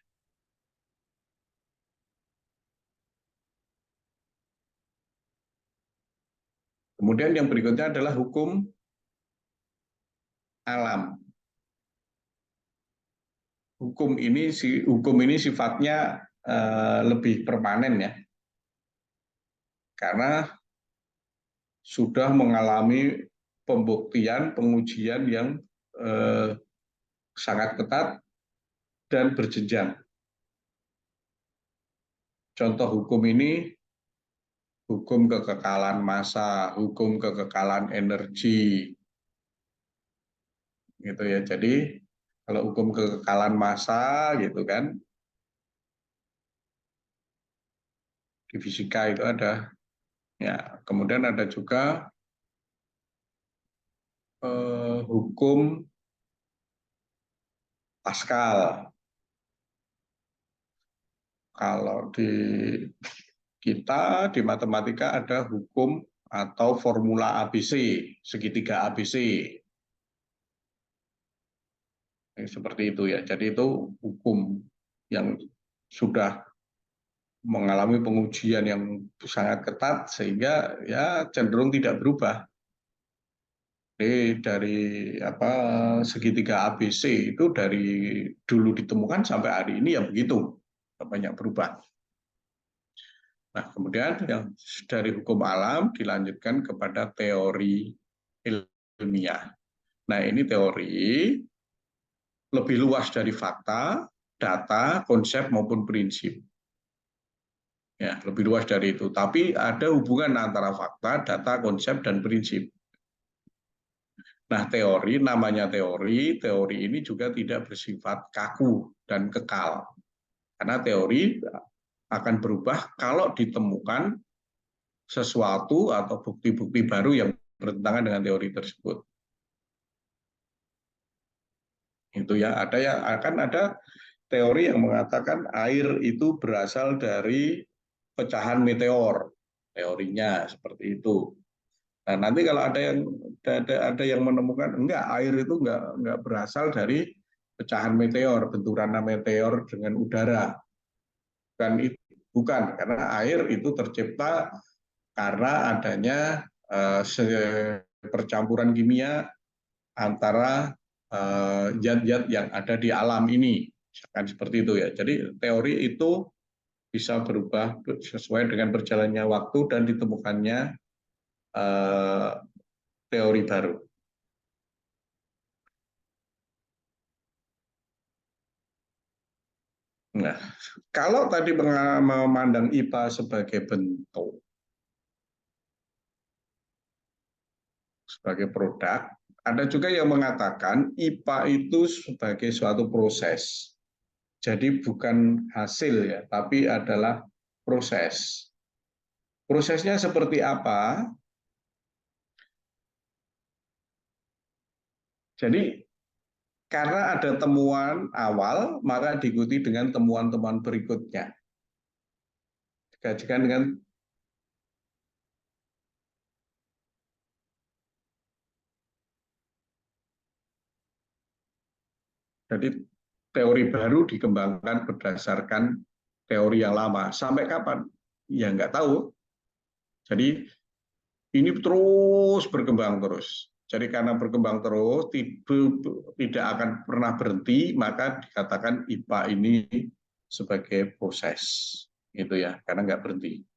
Kemudian yang berikutnya adalah hukum alam. Hukum ini sifatnya lebih permanen ya. Karena sudah mengalami pembuktian, pengujian yang sangat ketat dan berjenjang. Contoh hukum ini, hukum kekekalan massa, hukum kekekalan energi, gitu ya. Jadi kalau hukum kekekalan massa, gitu kan, di fisika itu ada. Ya, kemudian ada juga hukum Pascal. Kalau di kita di matematika ada hukum atau formula ABC, segitiga ABC. Seperti itu ya. Jadi itu hukum yang sudah mengalami pengujian yang sangat ketat sehingga ya cenderung tidak berubah. Jadi dari segitiga ABC itu dari dulu ditemukan sampai hari ini ya begitu, banyak berubah. Nah, kemudian yang dari hukum alam dilanjutkan kepada teori ilmiah. Nah, ini teori lebih luas dari fakta, data, konsep maupun prinsip. Ya, lebih luas dari itu. Tapi ada hubungan antara fakta, data, konsep, dan prinsip. Nah, teori ini juga tidak bersifat kaku dan kekal. Karena teori akan berubah kalau ditemukan sesuatu atau bukti-bukti baru yang bertentangan dengan teori tersebut. Itu ya, akan ada teori yang mengatakan air itu berasal dari pecahan meteor. Teorinya seperti itu. Nah, nanti kalau ada yang menemukan enggak, air itu enggak berasal dari pecahan meteor, benturan meteor dengan udara. Bukan, karena air itu tercipta karena adanya percampuran kimia antara zat-zat yang ada di alam ini. Misalkan seperti itu ya. Jadi teori itu bisa berubah sesuai dengan berjalannya waktu dan ditemukannya teori baru. Nah, kalau tadi memandang IPA sebagai bentuk, sebagai produk, ada juga yang mengatakan IPA itu sebagai suatu proses. Jadi bukan hasil ya, tapi adalah proses. Prosesnya seperti apa? Jadi karena ada temuan awal, maka diikuti dengan temuan-temuan berikutnya. Dikajikan dengan jadi teori baru dikembangkan berdasarkan teori yang lama. Sampai kapan? Ya nggak tahu. Jadi ini terus berkembang terus. Jadi karena berkembang terus, tidak akan pernah berhenti, maka dikatakan IPA ini sebagai proses, gitu ya, karena nggak berhenti.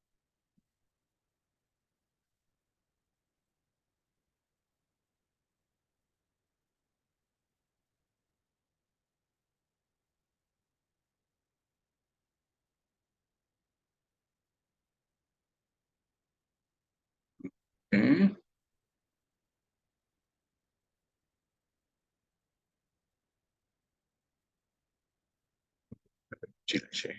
Oke.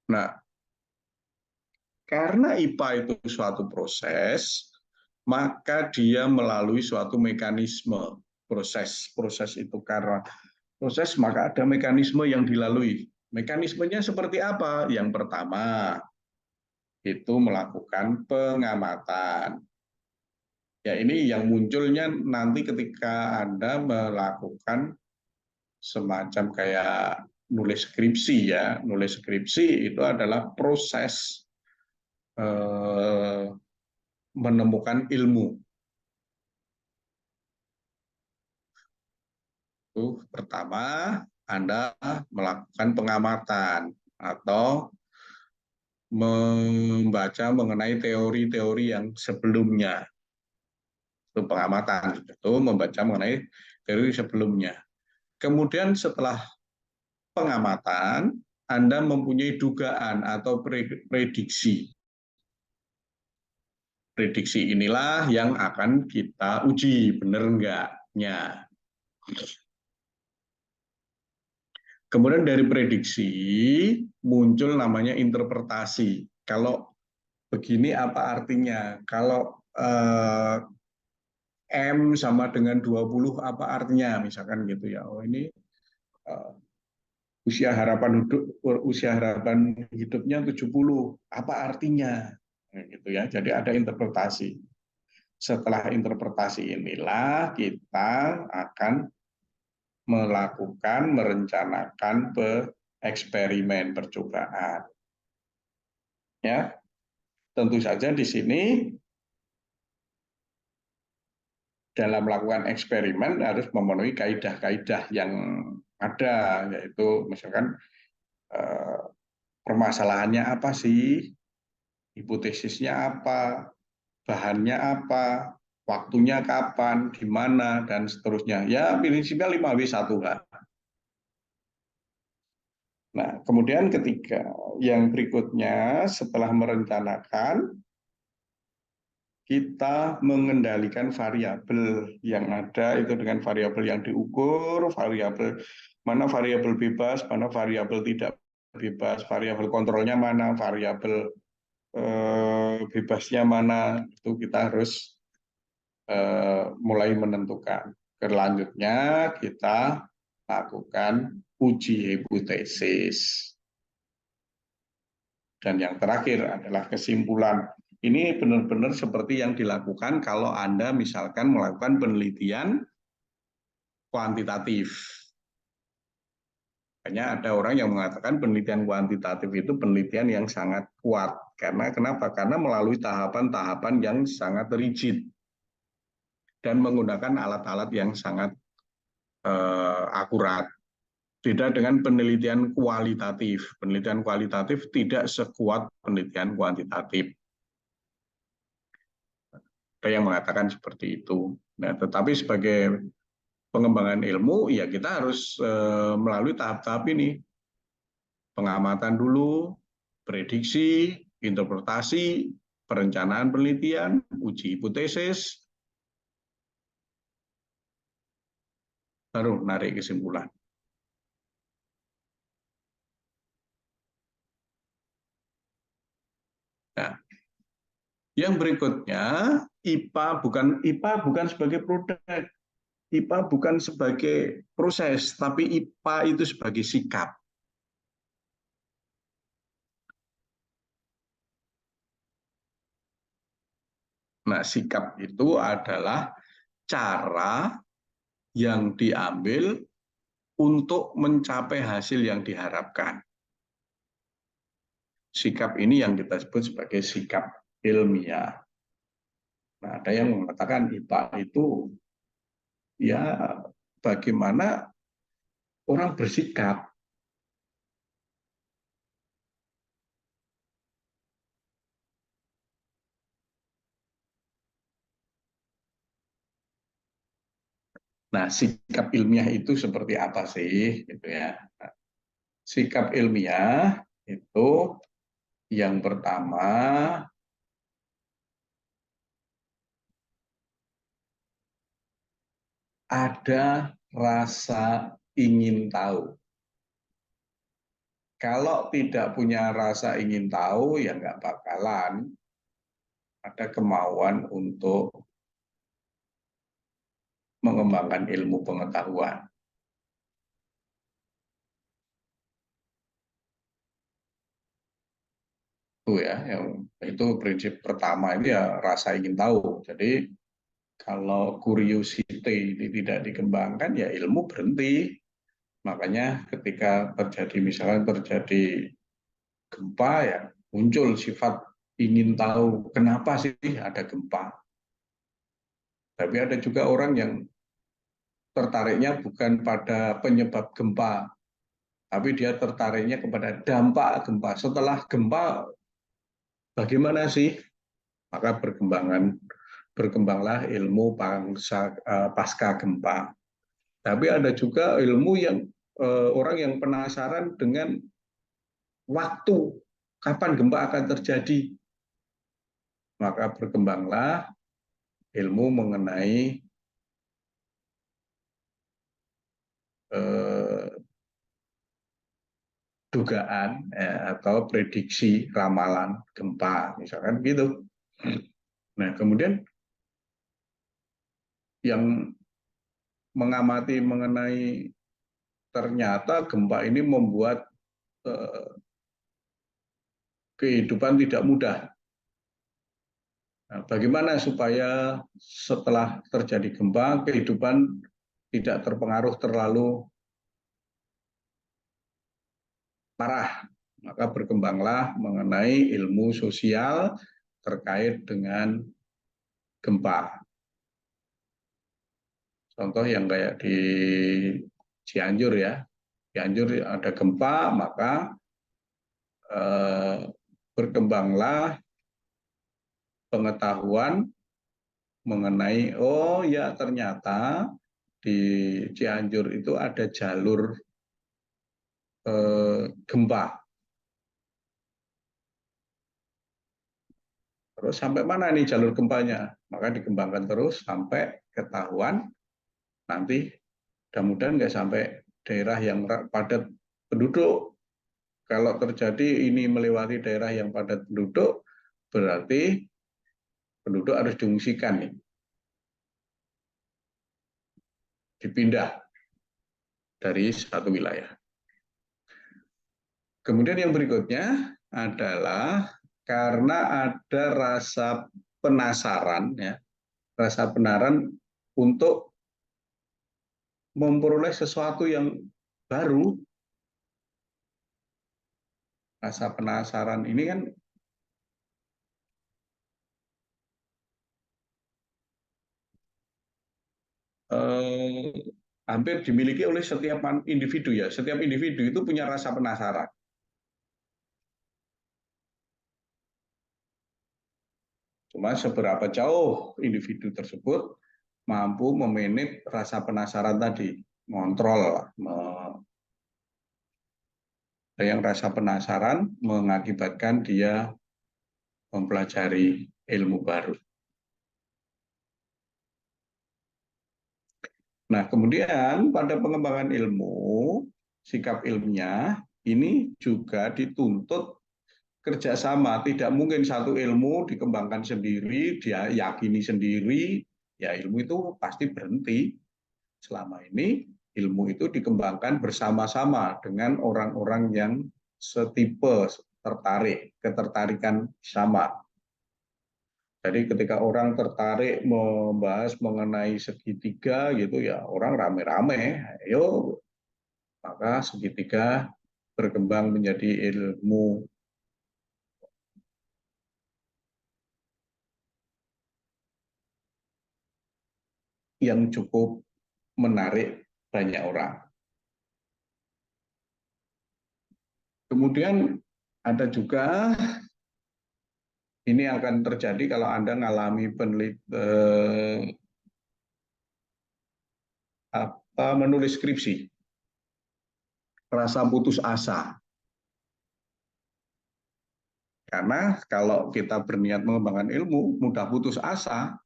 Nah, karena IPA itu suatu proses, maka dia melalui suatu mekanisme proses. Proses itu karena proses, maka ada mekanisme yang dilalui. Mekanismenya seperti apa? Yang pertama, itu melakukan pengamatan. Ya, ini yang munculnya nanti ketika Anda melakukan semacam kayak nulis skripsi ya. Nulis skripsi itu adalah proses eh, menemukan ilmu. Itu pertama, Anda melakukan pengamatan atau membaca mengenai teori-teori yang sebelumnya. Itu pengamatan, itu membaca mengenai teori sebelumnya. Kemudian setelah pengamatan, Anda mempunyai dugaan atau prediksi. Prediksi inilah yang akan kita uji, benar enggaknya. Kemudian dari prediksi muncul namanya interpretasi. Kalau begini apa artinya? Kalau M sama dengan 20 apa artinya? Misalkan gitu ya. Oh ini uh, usia harapan hidupnya 70. Apa artinya? Gitu ya. Jadi ada interpretasi. Setelah interpretasi inilah kita akan melakukan merencanakan eksperimen percobaan. Ya, tentu saja di sini dalam melakukan eksperimen harus memenuhi kaidah-kaidah yang ada, yaitu misalkan eh, permasalahannya apa sih, hipotesisnya apa, bahannya apa, waktunya kapan, di mana, dan seterusnya. Ya, prinsipnya 5W1H. Nah, kemudian ketika yang berikutnya setelah merencanakan, kita mengendalikan variabel yang ada itu dengan variabel yang diukur, variabel mana variabel bebas, mana variabel tidak bebas, variabel kontrolnya mana, variabel bebasnya mana, itu kita harus mulai menentukan. Selanjutnya kita lakukan uji hipotesis. Dan yang terakhir adalah kesimpulan. Ini benar-benar seperti yang dilakukan kalau Anda misalkan melakukan penelitian kuantitatif. Hanya ada orang yang mengatakan penelitian kuantitatif itu penelitian yang sangat kuat. Karena kenapa? Karena melalui tahapan-tahapan yang sangat rigid dan menggunakan alat-alat yang sangat akurat. Beda dengan penelitian kualitatif. Penelitian kualitatif tidak sekuat penelitian kuantitatif. Ada yang mengatakan seperti itu. Nah, tetapi sebagai pengembangan ilmu, ya kita harus melalui tahap-tahap ini. Pengamatan dulu, prediksi, interpretasi, perencanaan penelitian, uji hipotesis, baru narik kesimpulan. Nah, Yang berikutnya, IPA bukan sebagai produk, IPA bukan sebagai proses, tapi IPA itu sebagai sikap. Nah, sikap itu adalah cara yang diambil untuk mencapai hasil yang diharapkan. Sikap ini yang kita sebut sebagai sikap ilmiah. Nah, ada yang mengatakan IPA itu ya bagaimana orang bersikap. Nah, sikap ilmiah itu seperti apa sih? Gitu ya. Nah, sikap ilmiah itu yang pertama ada rasa ingin tahu. Kalau tidak punya rasa ingin tahu, ya nggak bakalan ada kemauan untuk mengembangkan ilmu pengetahuan. Itu ya, yang itu prinsip pertama ini ya rasa ingin tahu. Jadi kalau curiosity ini tidak dikembangkan, ya ilmu berhenti. Makanya ketika terjadi misalnya terjadi gempa ya muncul sifat ingin tahu kenapa sih ada gempa. Tapi ada juga orang yang tertariknya bukan pada penyebab gempa, tapi dia tertariknya kepada dampak gempa. Setelah gempa bagaimana sih? Maka berkembanglah ilmu pasca gempa. Tapi ada juga ilmu yang orang yang penasaran dengan waktu kapan gempa akan terjadi. Maka berkembanglah ilmu mengenai eh, dugaan atau prediksi ramalan gempa, misalkan gitu. Nah, kemudian yang mengamati mengenai ternyata gempa ini membuat eh, kehidupan tidak mudah. Nah, bagaimana supaya setelah terjadi gempa kehidupan tidak terpengaruh terlalu parah? Maka berkembanglah mengenai ilmu sosial terkait dengan gempa. Contoh yang kayak di Cianjur ya, Cianjur ada gempa, maka eh, berkembanglah pengetahuan mengenai oh ya ternyata di Cianjur itu ada jalur gempa. Terus sampai mana nih jalur gempanya? Maka dikembangkan terus sampai ketahuan nanti mudah-mudahan nggak sampai daerah yang padat penduduk. Kalau terjadi ini melewati daerah yang padat penduduk, berarti penduduk harus diungsikan nih, dipindah dari satu wilayah. Kemudian yang berikutnya adalah karena ada rasa penasaran ya, rasa penasaran untuk memperoleh sesuatu yang baru. Rasa penasaran ini kan eh, hampir dimiliki oleh setiap individu ya. Setiap individu itu punya rasa penasaran. Cuma seberapa jauh individu tersebut mampu memanage rasa penasaran tadi, mengontrol. Yang rasa penasaran mengakibatkan dia mempelajari ilmu baru. Nah, kemudian pada pengembangan ilmu, sikap ilmiah ini juga dituntut kerjasama. Tidak mungkin satu ilmu dikembangkan sendiri, dia yakini sendiri, ya ilmu itu pasti berhenti. Selama ini ilmu itu dikembangkan bersama-sama dengan orang-orang yang setipe, tertarik, ketertarikan sama. Jadi ketika orang tertarik membahas mengenai segitiga gitu ya orang rame-rame, ayo maka segitiga berkembang menjadi ilmu yang cukup menarik banyak orang. Kemudian ada juga ini akan terjadi kalau Anda mengalami menulis skripsi, rasa putus asa. Karena kalau kita berniat mengembangkan ilmu, mudah putus asa,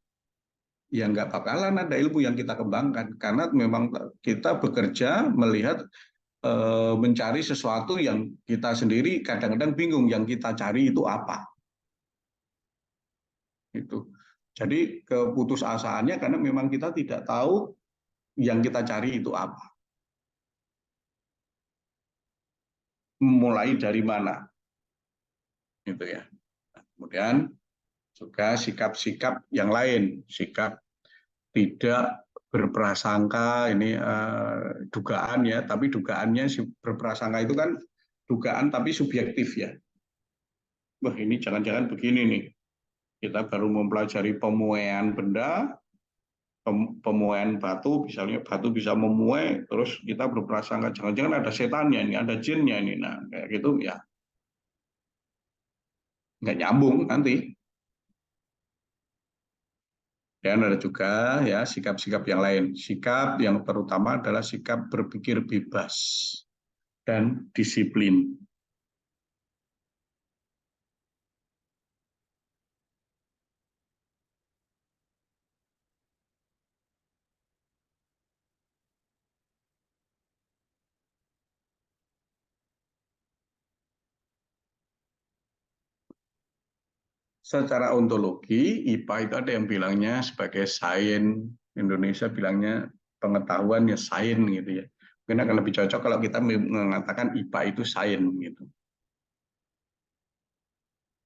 ya nggak bakalan ada ilmu yang kita kembangkan. Karena memang kita bekerja melihat mencari sesuatu yang kita sendiri kadang-kadang bingung yang kita cari itu apa. Itu. Jadi keputusasaannya karena memang kita tidak tahu yang kita cari itu apa. Mulai dari mana. Gitu ya. Kemudian juga sikap-sikap yang lain, sikap tidak berprasangka ini dugaan ya, tapi dugaannya berprasangka itu kan dugaan tapi subjektif ya. Wah ini jangan-jangan begini nih, kita baru mempelajari pemuaian benda, pemuaian batu, misalnya batu bisa memuai, terus kita berprasangka jangan-jangan ada setannya ini, ada jinnya ini, nah kayak gitu ya nggak nyambung nanti. Dan ada juga ya sikap-sikap yang lain. Sikap yang terutama adalah sikap berpikir bebas dan disiplin. Secara ontologi, IPA itu ada yang bilangnya sebagai sains, Indonesia bilangnya pengetahuan ya sains gitu ya. Mungkin akan lebih cocok kalau kita mengatakan IPA itu sains gitu.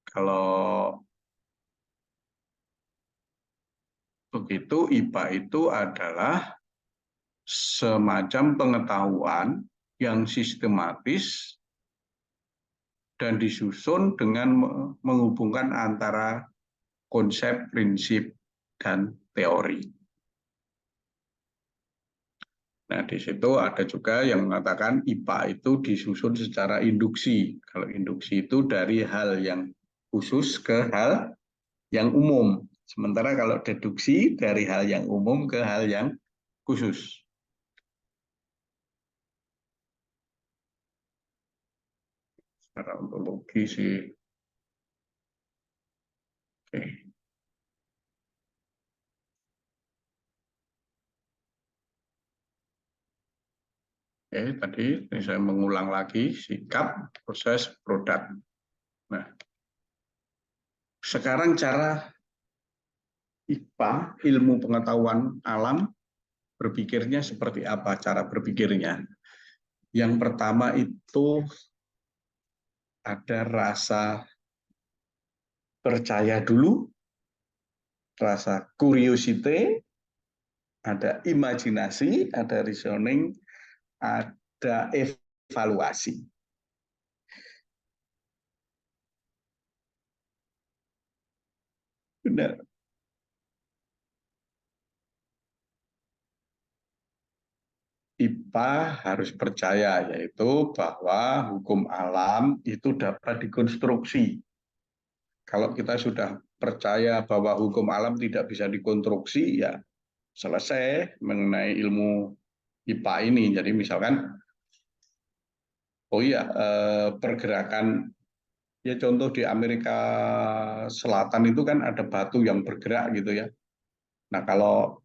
Kalau begitu IPA itu adalah semacam pengetahuan yang sistematis dan disusun dengan menghubungkan antara konsep, prinsip, dan teori. Nah, di situ ada juga yang mengatakan IPA itu disusun secara induksi. Kalau induksi itu dari hal yang khusus ke hal yang umum. Sementara kalau deduksi dari hal yang umum ke hal yang khusus. Secara ontologi sih. Oke. Oke, tadi saya mengulang lagi sikap, proses, produk. Nah, sekarang cara IPA, ilmu pengetahuan alam, berpikirnya seperti apa cara berpikirnya. Yang pertama itu ada rasa percaya dulu, rasa curiosity, ada imajinasi, ada reasoning, ada evaluasi. Benar. IPA harus percaya yaitu bahwa hukum alam itu dapat dikonstruksi. Kalau kita sudah percaya bahwa hukum alam tidak bisa dikonstruksi, ya selesai mengenai ilmu IPA ini. Jadi misalkan, oh iya, pergerakan, ya contoh di Amerika Selatan itu kan ada batu yang bergerak gitu ya. Nah kalau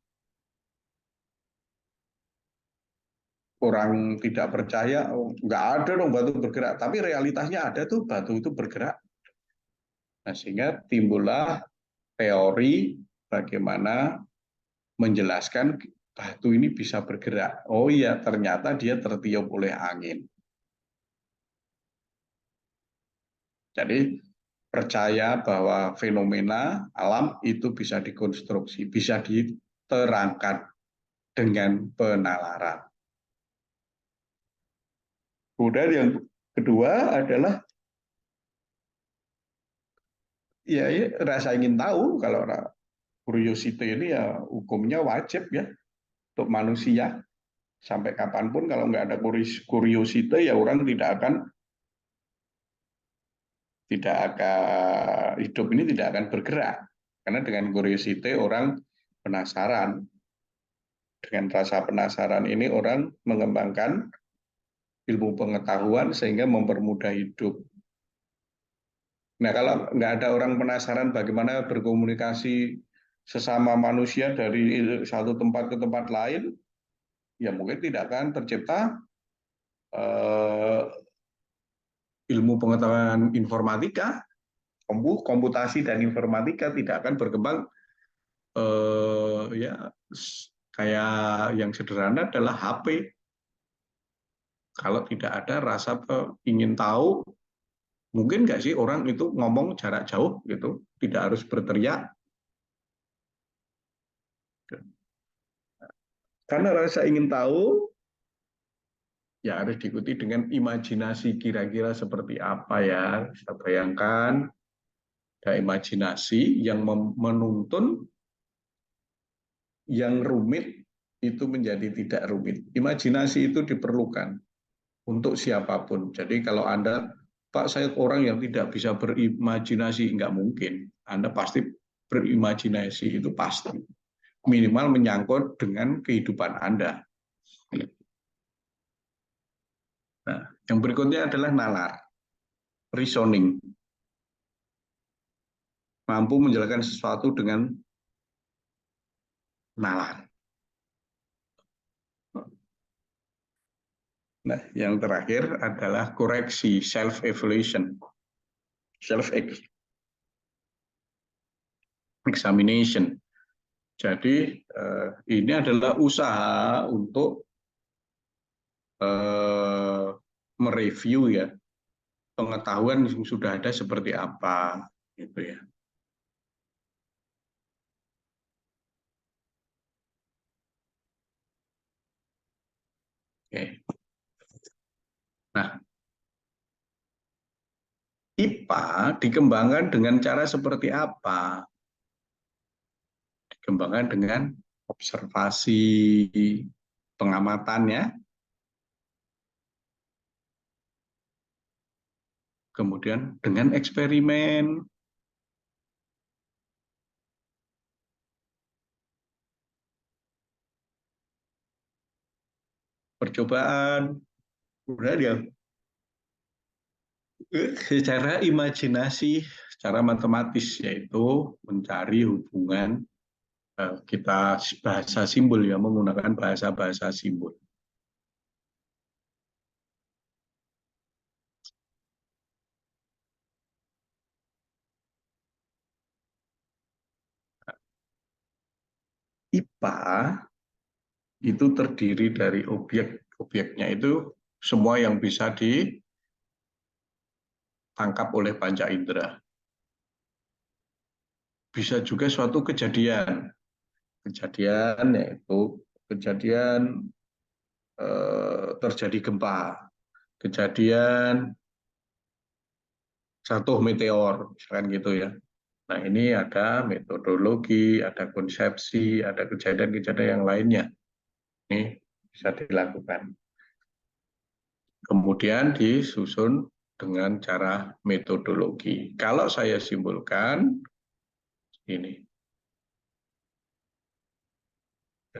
orang tidak percaya, oh, nggak ada dong batu bergerak. Tapi realitasnya ada tuh batu itu bergerak. Nah, sehingga timbullah teori bagaimana menjelaskan batu ini bisa bergerak. Oh iya, ternyata dia tertiup oleh angin. Jadi percaya bahwa fenomena alam itu bisa dikonstruksi, bisa diterangkan dengan penalaran. Kemudian yang kedua adalah ya rasa ingin tahu. Kalau curiosity ini ya hukumnya wajib ya untuk manusia. Sampai kapanpun kalau nggak ada curiosity ya orang tidak akan hidup ini tidak akan bergerak. Karena dengan curiosity orang penasaran. Dengan rasa penasaran ini orang mengembangkan ilmu pengetahuan sehingga mempermudah hidup. Nah, kalau nggak ada orang penasaran bagaimana berkomunikasi sesama manusia dari satu tempat ke tempat lain, ya mungkin tidak akan tercipta eh, ilmu pengetahuan informatika, komputasi dan informatika tidak akan berkembang. Ya, kayak yang sederhana adalah HP. Kalau tidak ada rasa ingin tahu, mungkin nggak sih orang itu ngomong jarak jauh gitu, tidak harus berteriak. Karena rasa ingin tahu, ya harus diikuti dengan imajinasi kira-kira seperti apa ya. Kita bayangkan ada imajinasi yang menuntun yang rumit itu menjadi tidak rumit. Imajinasi itu diperlukan untuk siapapun. Jadi kalau Anda, Pak, saya orang yang tidak bisa berimajinasi, nggak mungkin. Anda pasti berimajinasi, itu pasti. Minimal menyangkut dengan kehidupan Anda. Nah, yang berikutnya adalah nalar, reasoning. Mampu menjelaskan sesuatu dengan nalar. Nah, yang terakhir adalah koreksi, self-evaluation, self-examination. Jadi ini adalah usaha untuk mereview ya pengetahuan yang sudah ada seperti apa, gitu ya. Oke. Nah, IPA dikembangkan dengan cara seperti apa? Dikembangkan dengan observasi, pengamatannya, kemudian dengan eksperimen, percobaan, kemudian ya secara imajinasi, secara matematis, yaitu mencari hubungan kita bahasa simbol ya, menggunakan bahasa-bahasa simbol. IPA itu terdiri dari objek-objeknya itu semua yang bisa ditangkap oleh panca indera. Bisa juga suatu kejadian, yaitu kejadian terjadi gempa, kejadian jatuh meteor, misalkan gitu ya. Nah, ini ada metodologi, ada konsepsi, ada kejadian-kejadian yang lainnya. Ini bisa dilakukan. Kemudian disusun dengan cara metodologi. Kalau saya simpulkan, ini.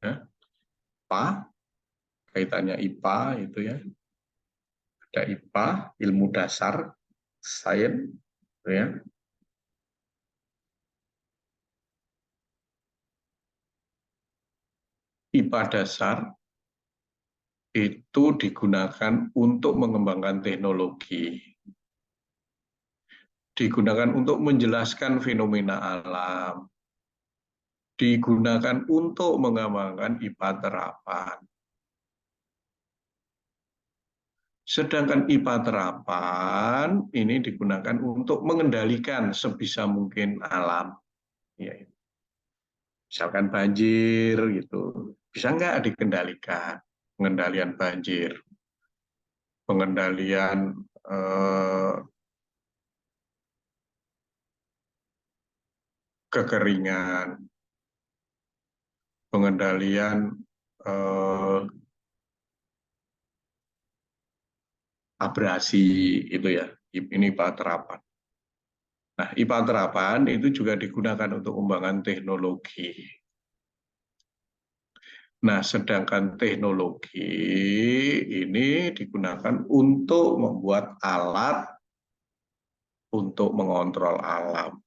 Ya, IPA, kaitannya IPA itu ya. Ada IPA, ilmu dasar, sains, ya. IPA dasar itu digunakan untuk mengembangkan teknologi. digunakan untuk menjelaskan fenomena alam, digunakan untuk mengembangkan IPA terapan. Sedangkan IPA terapan ini digunakan untuk mengendalikan sebisa mungkin alam. Ya, misalkan banjir gitu, bisa nggak dikendalikan? Pengendalian banjir, pengendalian eh, kekeringan, pengendalian eh, abrasi itu ya. Ini IPA terapan. Nah, IPA terapan itu juga digunakan untuk pengembangan teknologi. Nah, sedangkan teknologi ini digunakan untuk membuat alat untuk mengontrol alam.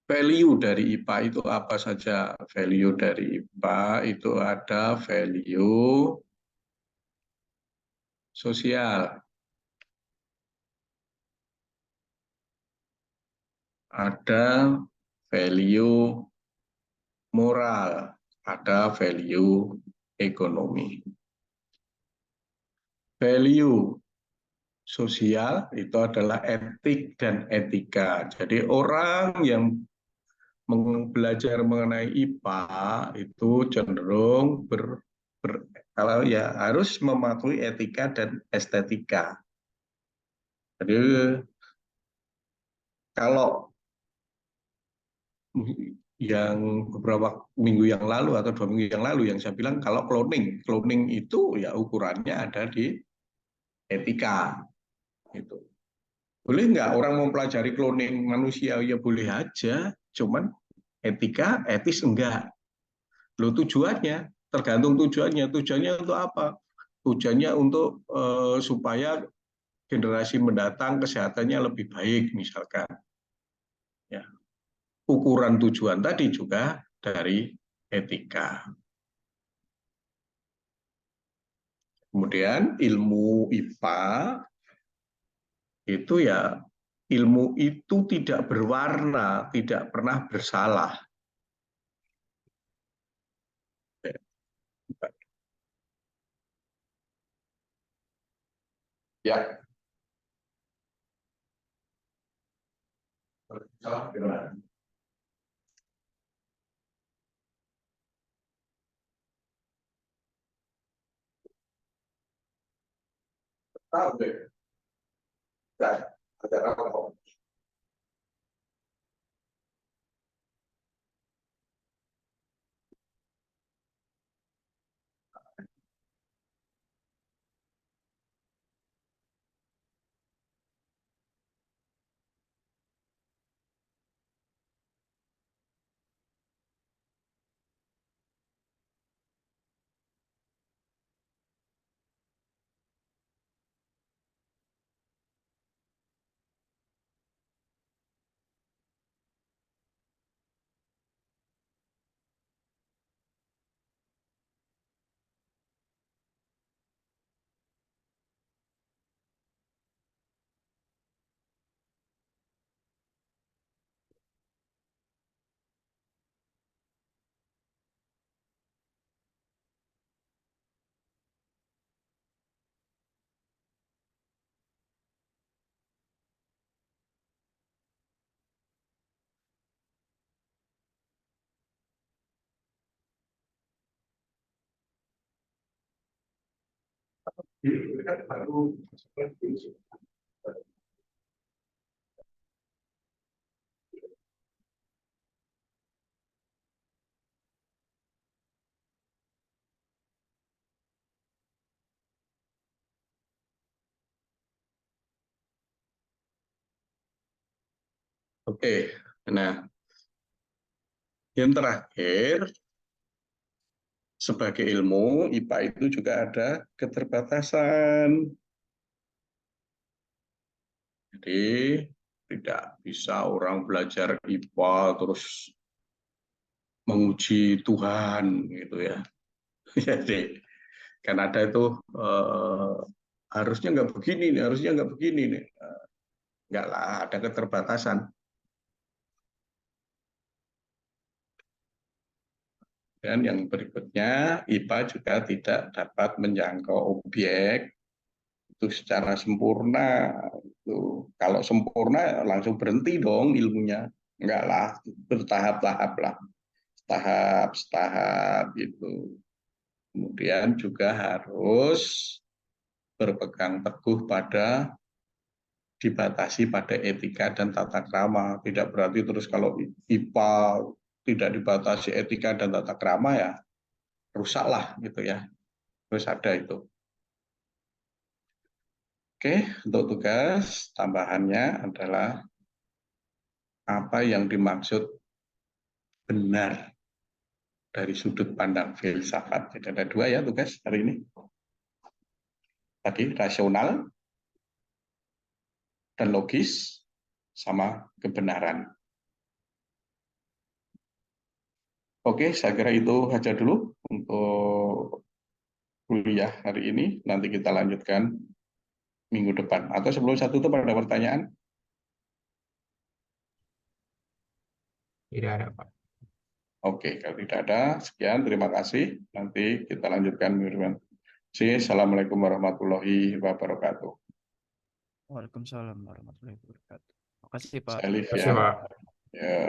Value dari IPA itu apa saja? Value dari IPA itu ada value sosial, ada value moral, ada value ekonomi. Value sosial itu adalah etik dan etika. Jadi orang yang belajar mengenai IPA itu cenderung kalau ya harus mematuhi etika dan estetika. Jadi kalau yang beberapa minggu yang lalu atau 2 minggu yang lalu yang saya bilang kalau cloning itu ya ukurannya ada di etika. Gitu. Boleh nggak orang mempelajari cloning manusia? Ya boleh aja, cuman etika, etis enggak. Loh tujuannya, tergantung tujuannya. Tujuannya untuk apa? Tujuannya untuk supaya generasi mendatang kesehatannya lebih baik misalkan. Ya. Ukuran tujuan tadi juga dari etika. Kemudian ilmu IPA itu ya ilmu itu tidak berwarna, tidak pernah bersalah. Ya, salah gimana? Tahu deh. Ada apa? Oke, nah yang terakhir sebagai ilmu IPA itu juga ada keterbatasan. Jadi tidak bisa orang belajar IPA terus menguji Tuhan gitu ya. Jadi kan ada itu harusnya nggak begini nih, harusnya nggak begini nih. Nggak lah, ada keterbatasan. Dan yang berikutnya, IPA juga tidak dapat menjangkau objek itu secara sempurna. Itu kalau sempurna langsung berhenti dong ilmunya. Enggak lah, bertahap-tahap lah, tahap-tahap gitu. Kemudian juga harus berpegang teguh pada dibatasi pada etika dan tata krama. Tidak berarti terus kalau IPA tidak dibatasi etika dan tata krama ya rusaklah gitu ya. Terus ada itu. Oke, untuk tugas tambahannya adalah apa yang dimaksud benar dari sudut pandang filsafat. Jadi ada dua ya tugas hari ini. Tadi rasional dan logis sama kebenaran. Oke, saya kira itu saja dulu untuk kuliah hari ini. Nanti kita lanjutkan minggu depan. Atau sebelum saya tutup ada pertanyaan? Tidak ada, Pak. Oke, kalau tidak ada, sekian. Terima kasih. Nanti kita lanjutkan minggu depan. Assalamualaikum warahmatullahi wabarakatuh. Waalaikumsalam warahmatullahi wabarakatuh. Makasih Pak. Saya live Terima kasih, ya. Pak. Ya.